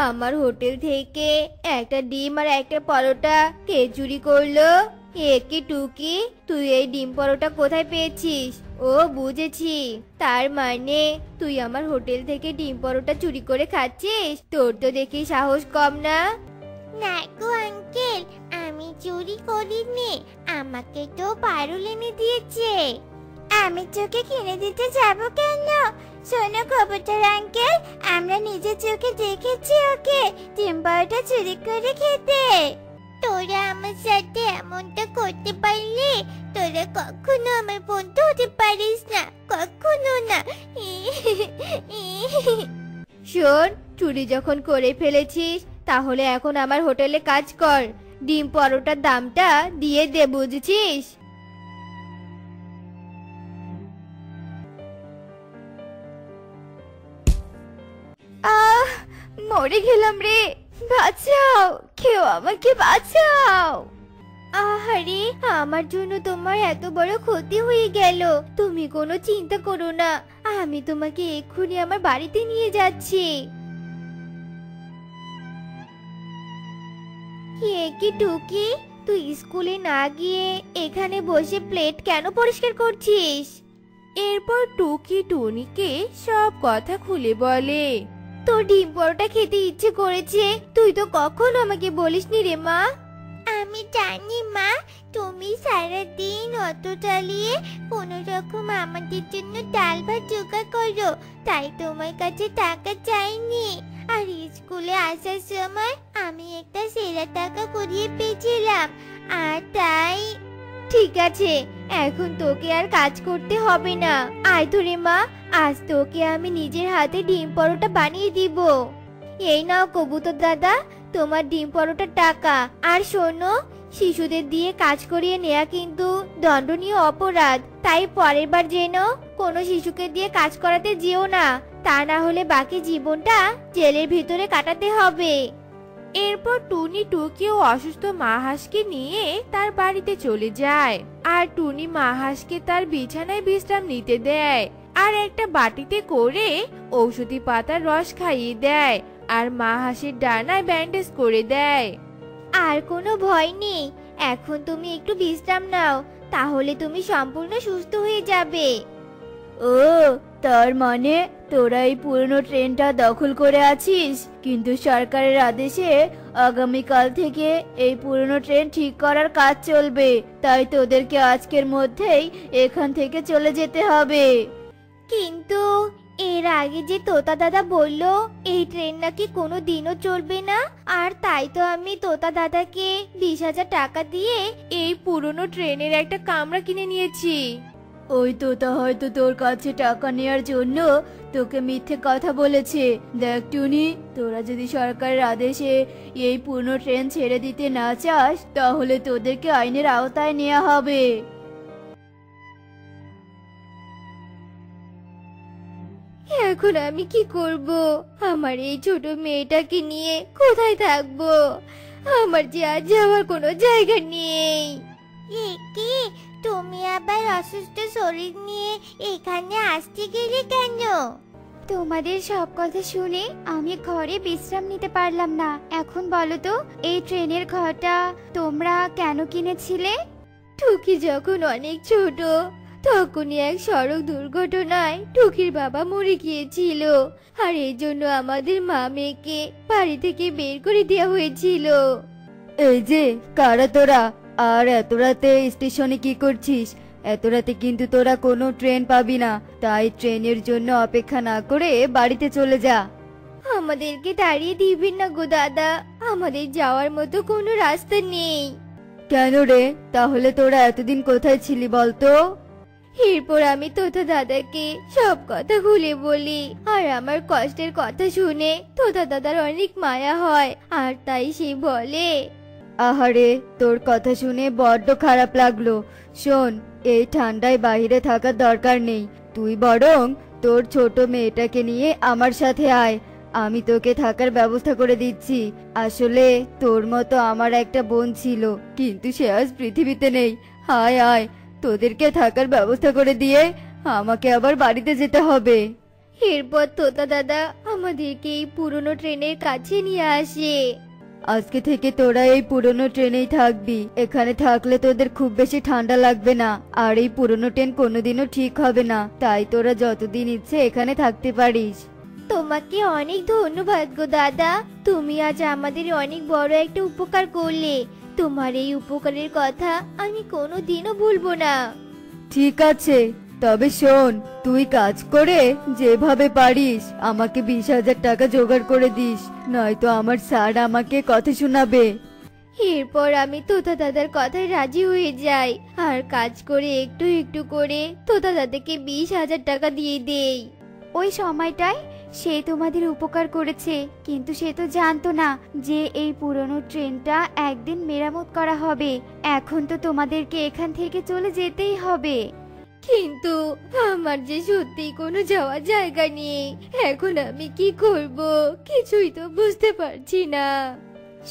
আমার হোটেল থেকে একটা ডিম আর একটা পরোটা কে চুরি করলো? কি টুকি, তুই এই ডিম পরোটা কোথায় পেয়েছিস? ও বুঝেছি, তার মানে তুই আমার হোটেল থেকে ডিম পরোটা চুরি করে খাচ্ছিস? তোর তো দেখি সাহস কম না। না গো আঙ্কেল, আমি চুরি করিনি, আমাকে তো পারুল এনে দিয়েছে। আমি তোকে কিনে দিতে যাব কেন? শোনো কবুতর আঙ্কেল, আমরা নিজের চোখে দেখেছি ওকে ডিম পরোটা চুরি করে খেতে। তোরা আমার সাথে এমনটা করতে পারলে তোরা কখনো আমার বন্ধু হতে পারিস না, কখনো না। শোন, চুরি যখন করে ফেলেছিস তাহলে এখন আমার হোটেলে কাজ কর। ডিম পরোটার দামটা দিয়ে দে, বুঝেছিস? মরে গেলাম রে, বাঁচাও, কেউ আমাকে বাঁচাও। আহারে, আমার জন্য তোমার এত বড় ক্ষতি হয়ে গেল। তুমি কোনো চিন্তা করো না, আমি তোমাকে এক্ষুনি আমার বাড়িতে নিয়ে যাচ্ছি। কি টুকি, তুই স্কুলে না গিয়ে এখানে বসে প্লেট কেন পরিষ্কার করছিস? এরপর টুকি টুনিকে সব কথা খুলে বলে। তোর ডিম পরোটা খেতে ইচ্ছে করেছে, তুই তো কখনো আমাকে বলিসনি রে মা। আমি জানি মা, তুমি সারাদিন অটো চালিয়ে কোনো রকম আমাদের জন্য ডাল ভাত জোগাড় করো, তাই তোমার কাছে টাকা চাইনি। আর স্কুলে আসার সময় আমি একটা সেরা টাকা কুড়িয়ে পেয়েছিলাম, আর তাই। ঠিক আছে, এখন তোকে আর কাজ করতে হবে না। আয় তো রে মা, আজ তোকে আমি নিজের হাতে ডিম পরোটা বানিয়ে দিব। এই নাও কবুতর দাদা, তোমার ডিম পরোটার টাকা। আর শোনো, শিশুদের দিয়ে কাজ করিয়ে নেওয়া কিন্তু দণ্ডনীয় অপরাধ। তাই পরের বার যেন কোনো শিশুকে দিয়ে কাজ করাতে যেও না, তা না হলে বাকি জীবনটা জেলের ভিতরে কাটাতে হবে। এরপর টুনি টুকি ও অসুস্থ মা হাঁসকে নিয়ে তার বাড়িতে চলে যায়। আর টুনি মা হাঁসকে তার বিছানায় বিশ্রাম নিতে দেয়, আর একটা বাটিতে করে ঔষধি পাতার রস খাইয়ে দেয়, আর মা হাঁসের ডানায় ব্যান্ডেজ করে দেয়। আর কোনো ভয় নেই, এখন তুমি একটু বিশ্রাম নাও, তাহলে তুমি সম্পূর্ণ সুস্থ হয়ে যাবে। ও, তার মানে তোরা এই পুরনো ট্রেনটা দখল করে আছিস, কিন্তু সরকারের আদেশে আগামীকাল থেকে এই পুরনো ট্রেন ঠিক করার কাজ চলবে, তাই তোদেরকে আজকের মধ্যেই এখান থেকে চলে যেতে হবে। কিন্তু এর আগে যে তোতা দাদা বলল এই ট্রেন নাকি কোনো দিনও চলবে না, আর তাই তো আমি তোতা দাদাকে 20,000 টাকা দিয়ে এই পুরনো ট্রেনের একটা কামরা কিনে নিয়েছি। ওই তোতা হয়তো তোর কাছে টাকা নেওয়ার জন্য তোকে মিথ্যে কথা বলেছে। দেখ টুনি, তোরা যদি সরকারের আদেশে এই পুরনো ট্রেন ছেড়ে দিতে না চাস, তাহলে তোদেরকে আইনের আওতায় নেওয়া হবে। এখন আমি কি করব? আমার এই ছোট মেয়েটাকে নিয়ে কোথায় থাকবো? আমার যে আজ যাওয়ার কোনো জায়গা নেই। কি তুমি আবার অসুস্থ শরীর নিয়ে এখানে আসতে গেলে কেন? তোমাদের সব কথা শুনে আমি ঘরে বিশ্রাম নিতে পারলাম না। এখন বলো তো, এই ট্রেনের ঘরটা তোমরা কেন কিনেছিলে? টুকি যখন অনেক ছোট তখনই এক সড়ক দুর্ঘটনায় টুকির বাবা মরে গিয়েছিল, আর এই জন্য আমাদের মা মেয়েকে বাড়ি থেকে বের করে দেওয়া হয়েছিল। এই যে কারা তোরা, আর এত রাতে স্টেশনে কি করছিস? এত রাতে কিন্তু তোরা কোনো ট্রেন পাবি না, তাই ট্রেনের জন্য অপেক্ষা না করে বাড়িতে চলে যা। আমাদেরকে দাঁড়িয়ে দিবেন না গো দাদা, আমাদের যাওয়ার মতো কোনো রাস্তা নেই। কেন রে, তাহলে তোরা এতদিন কোথায় ছিলি বলতো? এরপর আমি তোতা দাদাকে সব কথা খুলে বলি, আর আমার কষ্টের কথা শুনে তোতা দাদার অনেক মায়া হয়, আর তাই সে বলে, আহারে, তোর কথা শুনে বড্ড খারাপ লাগলো। শোন, এই ঠান্ডায় বাইরে থাকার দরকার নেই, তুই বরং তোর ছোট মেয়েটাকে নিয়ে আমার সাথে আয়, আমি তোকে থাকার ব্যবস্থা করে দিচ্ছি। আসলে তোর মতো আমার একটা বোন ছিল, কিন্তু সে আজ পৃথিবীতে নেই। আয় আয়, তোদেরকে থাকার ব্যবস্থা করে দিয়ে আমাকে আবার বাড়িতে যেতে হবে। এরপর তোতা দাদা আমাদেরকে এই পুরনো ট্রেনের কাছে নিয়ে আসে। আজকে থেকে তোরা এই পুরনো ট্রেনেই থাকবি, এখানে থাকলে তোদের খুব বেশি ঠান্ডা লাগবে না, আর এই পুরনো ট্রেন কোনোদিনও ঠিক হবে না, তাই তোরা যতদিন ইচ্ছে এখানে থাকতে পারিস। তোমাকে অনেক ধন্যবাদ গো দাদা, তুমি আজ আমাদের অনেক বড় একটা উপকার করলে। তোমার এই উপকারের কথা আমি কোনোদিনও ভুলবো না। ঠিক আছে, তবে শোন, তুই কাজ করে যেভাবে পারিস আমাকে 20,000 টাকা জোগাড় করে দিস, নয়তো আমার স্যার আমাকে কথা শোনাবে। এরপর আমি তোতা দাদার কথায় রাজি হয়ে যাই, আর কাজ করে একটু একটু করে তোতা দাদাকে 20,000 টাকা দিয়ে দেই। ওই সময়টায় সে তোমাদের উপকার করেছে, কিন্তু সে তো জানতো না যে এই পুরনো ট্রেনটা একদিন মেরামত করা হবে। এখন তো তোমাদেরকে এখান থেকে চলে যেতেই হবে, কিন্তু আমার যে সত্যি কোনো যাওয়ার জায়গা নেই। এখন আমি কি করব কিছুই তো বুঝতে পারছি না।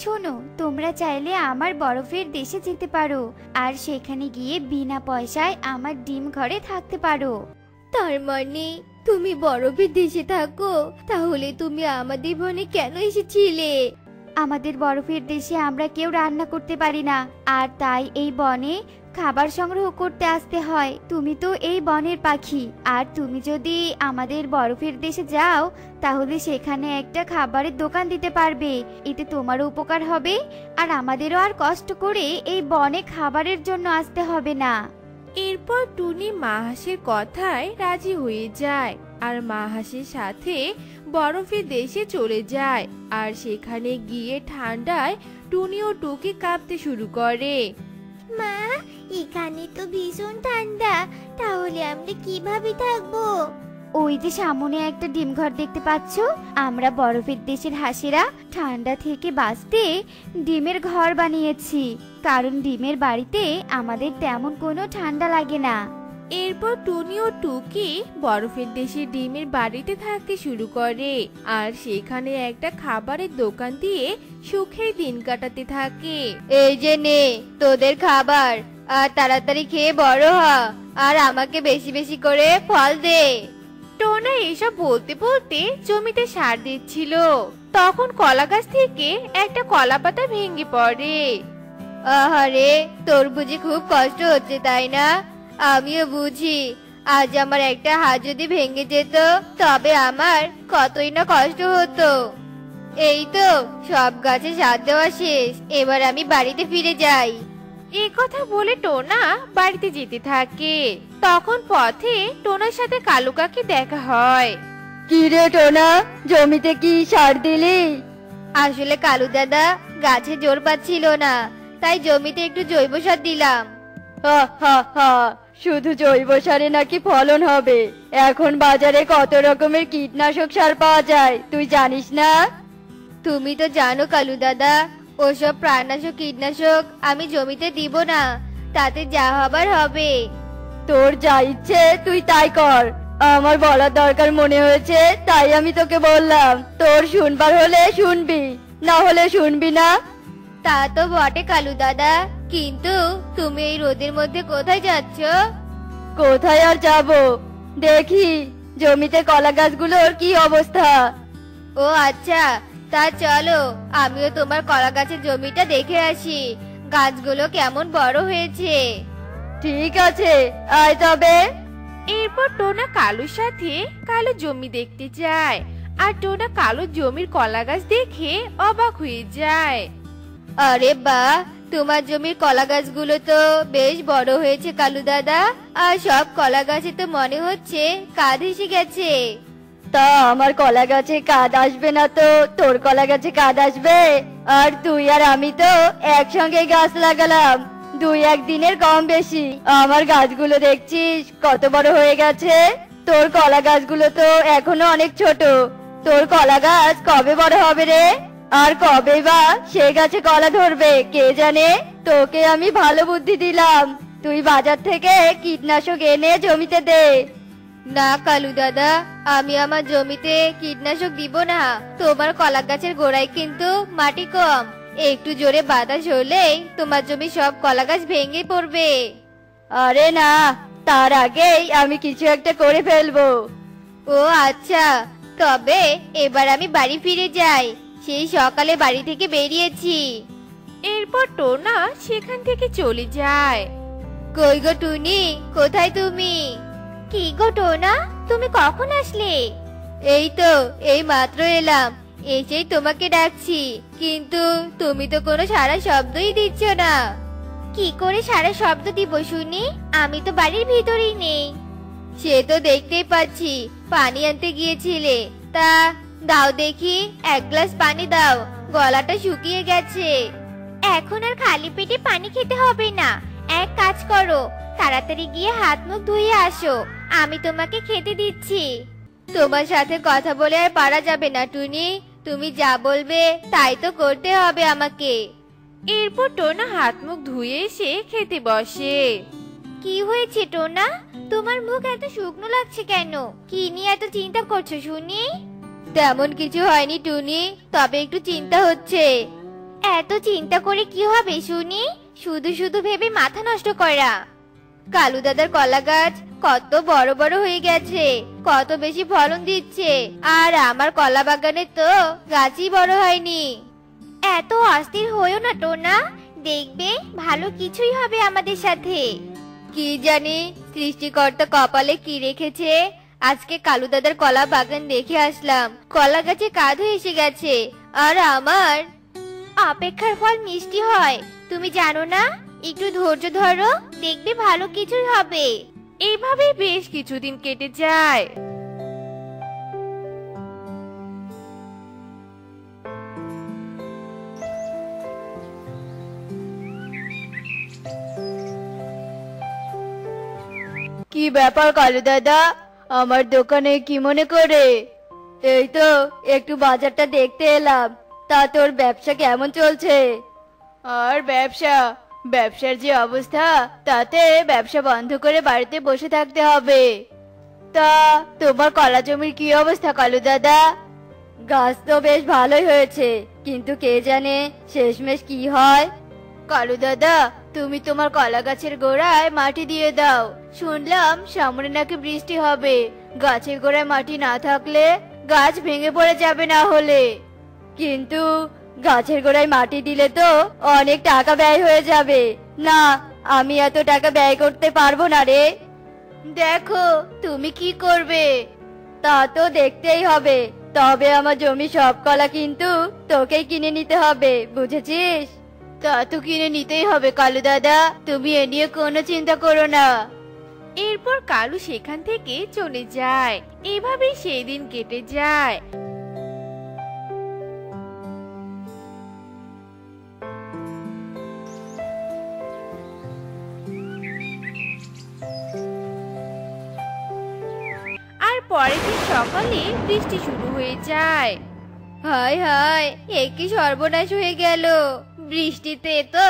শোনো, তোমরা চাইলে আমার বরফের দেশে যেতে পারো, আর সেখানে গিয়ে বিনা পয়সায় আমার ডিম ঘরে থাকতে পারো। তার মানে তুমি বরফের দেশে থাকো? তাহলে তুমি আমাদের বনে কেন এসেছিলে? আমাদের বরফের দেশে আমরা কেউ রান্না করতে পারি না, আর তাই এই বনে খাবার সংগ্রহ করতে আসতে হয়। তুমি তো এই বনের পাখি, আর তুমি যদি আমাদের বরফের দেশে যাও তাহলে সেখানে একটা খাবারের দোকান দিতে পারবে, এতে তোমারও উপকার হবে, আর আমাদেরও আর কষ্ট করে এই বনে খাবারের জন্য আসতে হবে না। এরপর টুনি মা হাঁসের কথায় রাজি হয়ে যায়, আর মা হাঁসের সাথে বরফের দেশে চলে যায়, আর সেখানে গিয়ে ঠান্ডায় টুনি ও টুকি কাঁপতে শুরু করে। মা, এখানে তো ভীষণ ঠান্ডা, তাহলে আমরা কিভাবে থাকবো? ওই যে সামনে একটা ডিম ঘর দেখতে পাচ্ছ, আমরা বরফের দেশের হাঁসেরা ঠান্ডা থেকে বাঁচতে ডিমের ঘর বানিয়েছি, কারণ ডিমের বাড়িতে আমাদের তেমন কোনো ঠান্ডা লাগে না। এরপর টুনি ও টুকি বরফের দেশে ডিমের বাড়িতে থাকতে শুরু করে আর সেখানে একটা খাবারের দোকান দিয়ে সুখের দিন কাটাতে থাকে। এই যে নে তোদের খাবার, আর তাড়াতাড়ি খেয়ে বড় হ, আর আমাকে বেশি বেশি করে ফল দে। টোনা এসব বলতে বলতে জমিতে সার দিচ্ছিল, তখন কলা গাছ থেকে একটা কলা পাতা ভেঙে পড়ে। আহারে, তোর বুঝি খুব কষ্ট হচ্ছে তাই না? আমিও বুঝি। আজ আমার একটা হাত যদি ভেঙে যেত তবে আমার কতই না কষ্ট হতো। এই তো সব গাছে সার দেওয়া শেষ, এবার আমি বাড়িতে ফিরে যাই। এই কথা বলে টোনা বাড়িতে যেতে থাকে। তখন পথে টোনার সাথে কালু কাকি দেখা হয়। কি রে টোনা, জমিতে কি সার দিলি? আসলে কালু দাদা গাছে জোর পাচ্ছিল না, তাই জমিতে একটু জৈব সার দিলাম। হা হা হা, শুধু জৈব সারে নাকি ফলন হবে? এখন বাজারে কত রকমের কীটনাশক সার পাওয়া যায়, তুই জানিস না? তুমি তো জানো কালু দাদা, ওসব প্রাণনাশক কীটনাশক আমি জমিতে দিব না, তাতে যা হবার হবে। তোর যা ইচ্ছে তুই তাই কর, আমার বলার দরকার মনে হয়েছে তাই আমি তোকে বললাম। তোর শুনবার হলে শুনবি, না হলে শুনবি না। তা তো বটে কালু দাদা, কিন্তু তুমি এই রোদের মধ্যে কোথায় যাচ্ছ? কোথায় আর যাব, দেখি জমিতে কলা গাছগুলোর কি অবস্থা। ও আচ্ছা, তা চলো আমিও তোমার কলা গাছের জমিটা দেখে আসি, গাছগুলো কেমন বড় হয়েছে। ঠিক আছে, আয় তবে। এরপর টোনা কালুর সাথে কালু জমি দেখতে যায়, আর টোনা কালুর জমির কলা গাছ দেখে অবাক হয়ে যায়। আরে বাহ, তোমার জমির কলা গাছগুলো তো বেশ বড় হয়েছে কালু দাদা, আর সব কলা গাছে তো মনে হচ্ছে কাঁদ এসে গেছে। তা আমার কলা গাছে কাঁদ আসবে না তো তোর কলা গাছে কাঁদ আসবে? আর তুই আর আমি তো একসঙ্গে গাছ লাগালাম, 2-1 দিনের কম বেশি। আমার গাছগুলো দেখছিস কত বড় হয়ে গেছে, তোর কলা গাছগুলো তো এখনো অনেক ছোট। তোর কলা গাছ কবে বড় হবে রে? আর কবে বা সে গাছে কলা ধরবে কে জানে। তোকে আমি ভালো বুদ্ধি দিলাম, তুই বাজার থেকে কীটনাশক এনে জমিতে দে। না কালু দাদা, আমি আমার জমিতে কীটনাশক দিব না। তোমার কলা গাছের গোড়ায় কিন্তু মাটি কম, একটু জোরে বাতাস হলেই তোমার জমি সব কলা গাছ ভেঙে পড়বে। আরে না, তার আগেই আমি কিছু একটা করে ফেলবো। ও আচ্ছা, তবে এবার আমি বাড়ি ফিরে যাই, সেই সকালে বাড়ি থেকে বেরিয়েছি। এরপর টোনা সেখান থেকে চলে যায়। কই গো টুনি, কোথায় তুমি? কি গো টোনা, তুমি কখন আসলে? এই তো এই মাত্র এলাম, এসেই তোমাকে ডাকছি, কিন্তু তুমি তো কোনো সারা শব্দই দিচ্ছ না। কি করে সারা শব্দ দিব শুনি, আমি তো বাড়ির ভিতরেই নেই। সে তো দেখতেই পাচ্ছি, পানি আনতে গিয়েছিলে, তা দাও দেখি 1 গ্লাস পানি দাও, গলাটা শুকিয়ে গেছে। এখন আর খালি পেটে পানি খেতে হবে না, এক কাজ করো, তাড়াতাড়ি গিয়ে হাত মুখ ধুয়ে আসো, আমি তোমাকে খেতে দিচ্ছি। তোমার সাথে কথা বলে আর পারা যাবে না টুনি, তুমি যা বলবে তাই তো করতে হবে আমাকে। এরপর টোনা হাত মুখ ধুয়ে এসে খেতে বসে। কি হয়েছে টোনা, তোমার মুখ এত শুকনো লাগছে কেন? কি নিয়ে এত চিন্তা করছো শুনি? তেমন কিছু হয়নি টুনি, তবে একটু চিন্তা হচ্ছে। এত চিন্তা করে কি হবে শুনি, শুধু শুধু ভেবে মাথা নষ্ট করা। কালু দাদার কলা গাছ কত বড় বড় হয়ে গেছে, কত বেশি ফলন দিচ্ছে, আর আমার কলা বাগানে তো গাছই বড় হয়নি। এত অস্থির হইও না টোনা, দেখবে ভালো কিছুই হবে আমাদের সাথে। কি জানি সৃষ্টিকর্তা কপালে কি রেখেছে, আজকে কালু দাদার কলা বাগান দেখে আসলাম, কলা গাছে কাঁদ এসে গেছে, আর আমার। অপেক্ষার ফল মিষ্টি হয়, তুমি জানো না? একটু ধৈর্য ধরো, দেখবে ভালো কিছুই হবে। এইভাবে বেশ কিছুদিন কেটে যায়। কি ব্যাপার কালু দাদা, আমার দোকানে কি মনে করে? এই তো একটু বাজারটা দেখতে এলাম। তা তোর ব্যবসা কেমন চলছে? আর ব্যবসার যে অবস্থা, তাতে ব্যবসা বন্ধ করে বাড়িতে বসে থাকতে হবে। তা তোমার কলা জমির কি অবস্থা কালু দাদা? গাছ তো বেশ ভালোই হয়েছে, কিন্তু কে জানে শেষমেশ কি হয়। কালু দাদা, তুমি তোমার কলা গাছের গোড়ায় মাটি দিয়ে দাও। শুনলাম সামনে নাকি বৃষ্টি হবে। গাছের গোড়ায় মাটি না থাকলে গাছ ভেঙে পড়ে যাবে না হলে। কিন্তু গাছের গোড়ায় মাটি দিলে তো অনেক টাকা ব্যয় হয়ে যাবে। না, আমি এত টাকা ব্যয় করতে পারবো না রে। দেখো তুমি কি করবে। তা তো দেখতেই হবে। তবে আমার জমি সব কলা কিন্তু তোকেই কিনে নিতে হবে, বুঝেছিস? তা তো কিনে নিতেই হবে কালু দাদা, তুমি এ নিয়ে কোনো চিন্তা করো না। এরপর কালু সেখান থেকে চলে যায়। এভাবেই সেই দিন কেটে যায়। আর পরের দিন সকালে বৃষ্টি শুরু হয়ে যায়। হায় হায়, এ কি সর্বনাশ হয়ে গেল! বৃষ্টিতে তো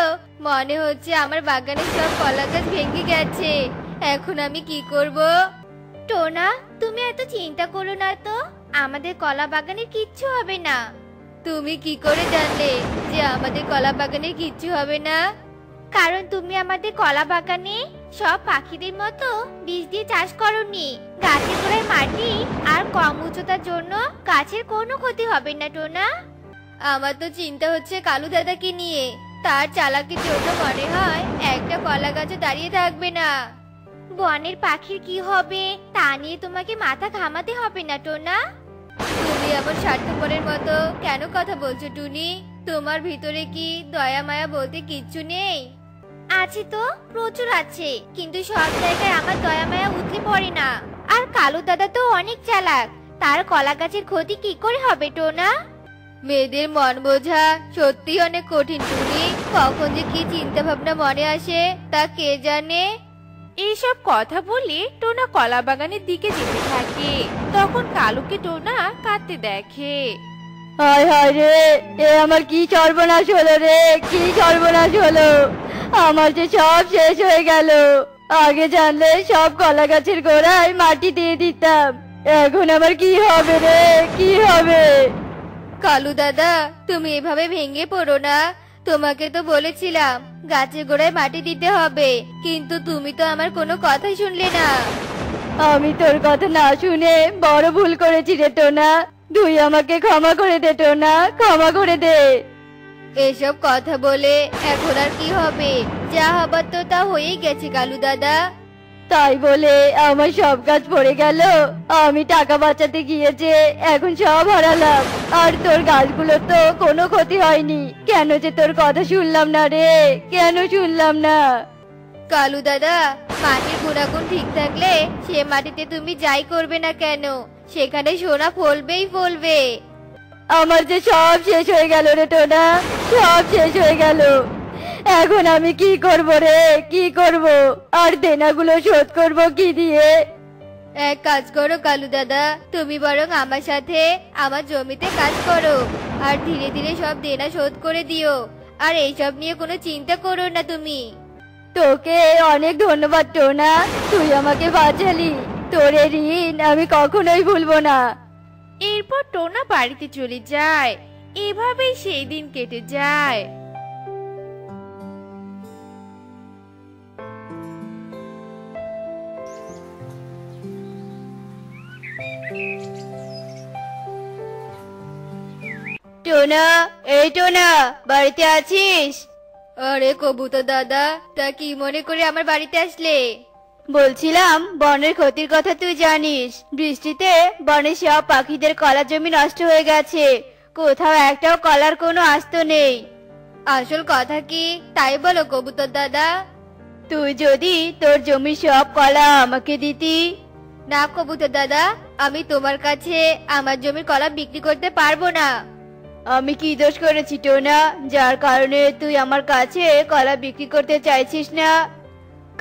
মনে হচ্ছে আমার বাগানের সব কলা গাছ ভেঙে গেছে। এখন আমি কি করব? টোনা, তুমি এত চিন্তা করো না তো, আমাদের কলা বাগানে কিচ্ছু হবে না। তুমি কি করে জানলে যে আমাদের কলা বাগানে কিচ্ছু হবে না? কারণ তুমি আমাদের কলা বাগানে সব পাখিদের মতো বীজ দিয়ে চাষ করোনি। গাছের গোড়ায় মাটি আর কম উচ্চতার জন্য গাছের কোনো ক্ষতি হবে না টোনা। আমার তো চিন্তা হচ্ছে কালু দাদাকে নিয়ে। তার চালাকির জন্য মনে হয় একটা কলা গাছে দাঁড়িয়ে থাকবে না। বনের পাখির কি হবে তা নিয়ে তোমাকে মাথা ঘামাতে হবে না টোনা। তুমি আমার স্বার্থপরের মতো কেন কথা বলছো টুনি? তোমার ভিতরে কি দয়া মায়া বলতে কিচ্ছু নেই? আছে তো, প্রচুর আছে, কিন্তু সব জায়গায় আমার দয়া মায়া উঠে পড়ে না। আর কালু দাদা তো অনেক চালাক, তার কলা গাছের ক্ষতি কি করে হবে টোনা? মেয়েদের মন বোঝা সত্যি অনেক কঠিন টুনি। কখন যে কি চিন্তা ভাবনা মনে আসে তা কে জানে। এইসব কথা বলে টোনা কলা বাগানের দিকে যেতে থাকে। তখন কালুকে টোনা কাঁদতে দেখে। হায় হায় রে, এ আমার কি সর্বনাশ হলো রে, কি সর্বনাশ হলো! আমার যে সব শেষ হয়ে গেল। আগে জানলে সব কলা গাছের গোড়ায় মাটি দিয়ে দিতাম। এখন আমার কি হবে রে, কি হবে? কালু দাদা, তুমি এভাবে ভেঙে পড়ো না। তোমাকে তো বলেছিলাম গাছের গোড়ায় মাটি দিতে হবে, কিন্তু তুমি তো আমার কোনো কথাই শুনলে না। আমি তোর কথা না শুনে বড় ভুল করেছি রে টোনা। তুই আমাকে ক্ষমা করে দে টোনা, ক্ষমা করে দে। এসব কথা বলে এখন আর কি হবে? যা হবার তো তা হয়েই গেছে কালু দাদা। তাই বলে আমার সব কাজ পড়ে গেল। আমি টাকা বাঁচাতে গিয়েছে এখন সব হারালাম। আর তোর গাছগুলো তো কোনো ক্ষতি হয়নি। কেন যে তোর কথা শুনলাম না রে, কেন শুনলাম না? কালু দাদা, মাটির গুণাগুণ ঠিক থাকলে সে মাটিতে তুমি যাই করবে না কেন, সেখানে সোনা ফলবেই ফলবে। আমার যে সব শেষ হয়ে গেল রে টোনা, সব শেষ হয়ে গেল। এখন আমি কি করব রে, কি করব? আর দেনাগুলো শোধ করব কি দিয়ে? এক কাজ করো কালু দাদা, তুমি বরং আমার সাথে আমার জমিতে কাজ করো আর ধীরে ধীরে সব দেনা শোধ করে দিও। আর এইসব নিয়ে কোনো চিন্তা করো না তুমি। তোকে অনেক ধন্যবাদ টোনা, তুই আমাকে বাঁচালি। তোর এই ঋণ আমি কখনোই ভুলবো না। এরপর টোনা বাড়িতে চলে যায়। এভাবেই সেই দিন কেটে যায়। টোনা, এই টোনা, বাড়িতে আছিস? আরে কবুতর দাদা, তা কি মনে করে আমার বাড়িতে আসলে? বলছিলাম বনের ক্ষতির কথা তুই জানিস। বৃষ্টিতে বনের সব পাখিদের কলা জমি নষ্ট হয়ে গেছে। কোথাও একটাও কলার কোনো আস্ত নেই। আসল কথা কি তাই বলো কবুতর দাদা। তুই যদি তোর জমির সব কলা আমাকে দিতি। না কবুতর দাদা, আমি তোমার কাছে আমার জমির কলা বিক্রি করতে পারবো না। আমি কি দোষ করেছি টোনা, যার কারণে তুই আমার কাছে কলা বিক্রি করতে চাইছিস না?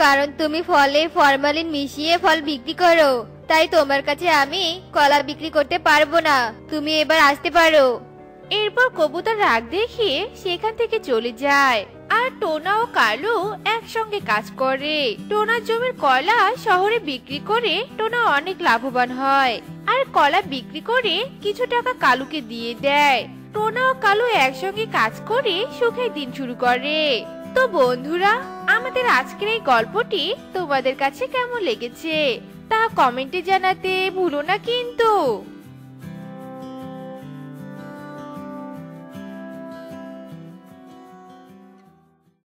কারণ তুমি ফলে ফরমালিন মিশিয়ে ফল বিক্রি করো, তাই তোমার কাছে আমি কলা বিক্রি করতে পারবো না, তুমি এবার আসতে পারো। এরপর কবুতর রাগ দেখিয়ে সেখান থেকে চলে যায়। আর টোনা ও কালু একসঙ্গে কাজ করে। টোনার জমির কলা শহরে বিক্রি করে টোনা অনেক লাভবান হয়, আর কলা বিক্রি করে কিছু টাকা কালুকে দিয়ে দেয়। টোনা ও কালু একসঙ্গে কাজ করে সুখে দিন শুরু করে। তো বন্ধুরা, আমাদের আজকের এই গল্পটি তোমাদের কাছে কেমন লেগেছে তা কমেন্টে জানাতে ভুলো না কিন্তু।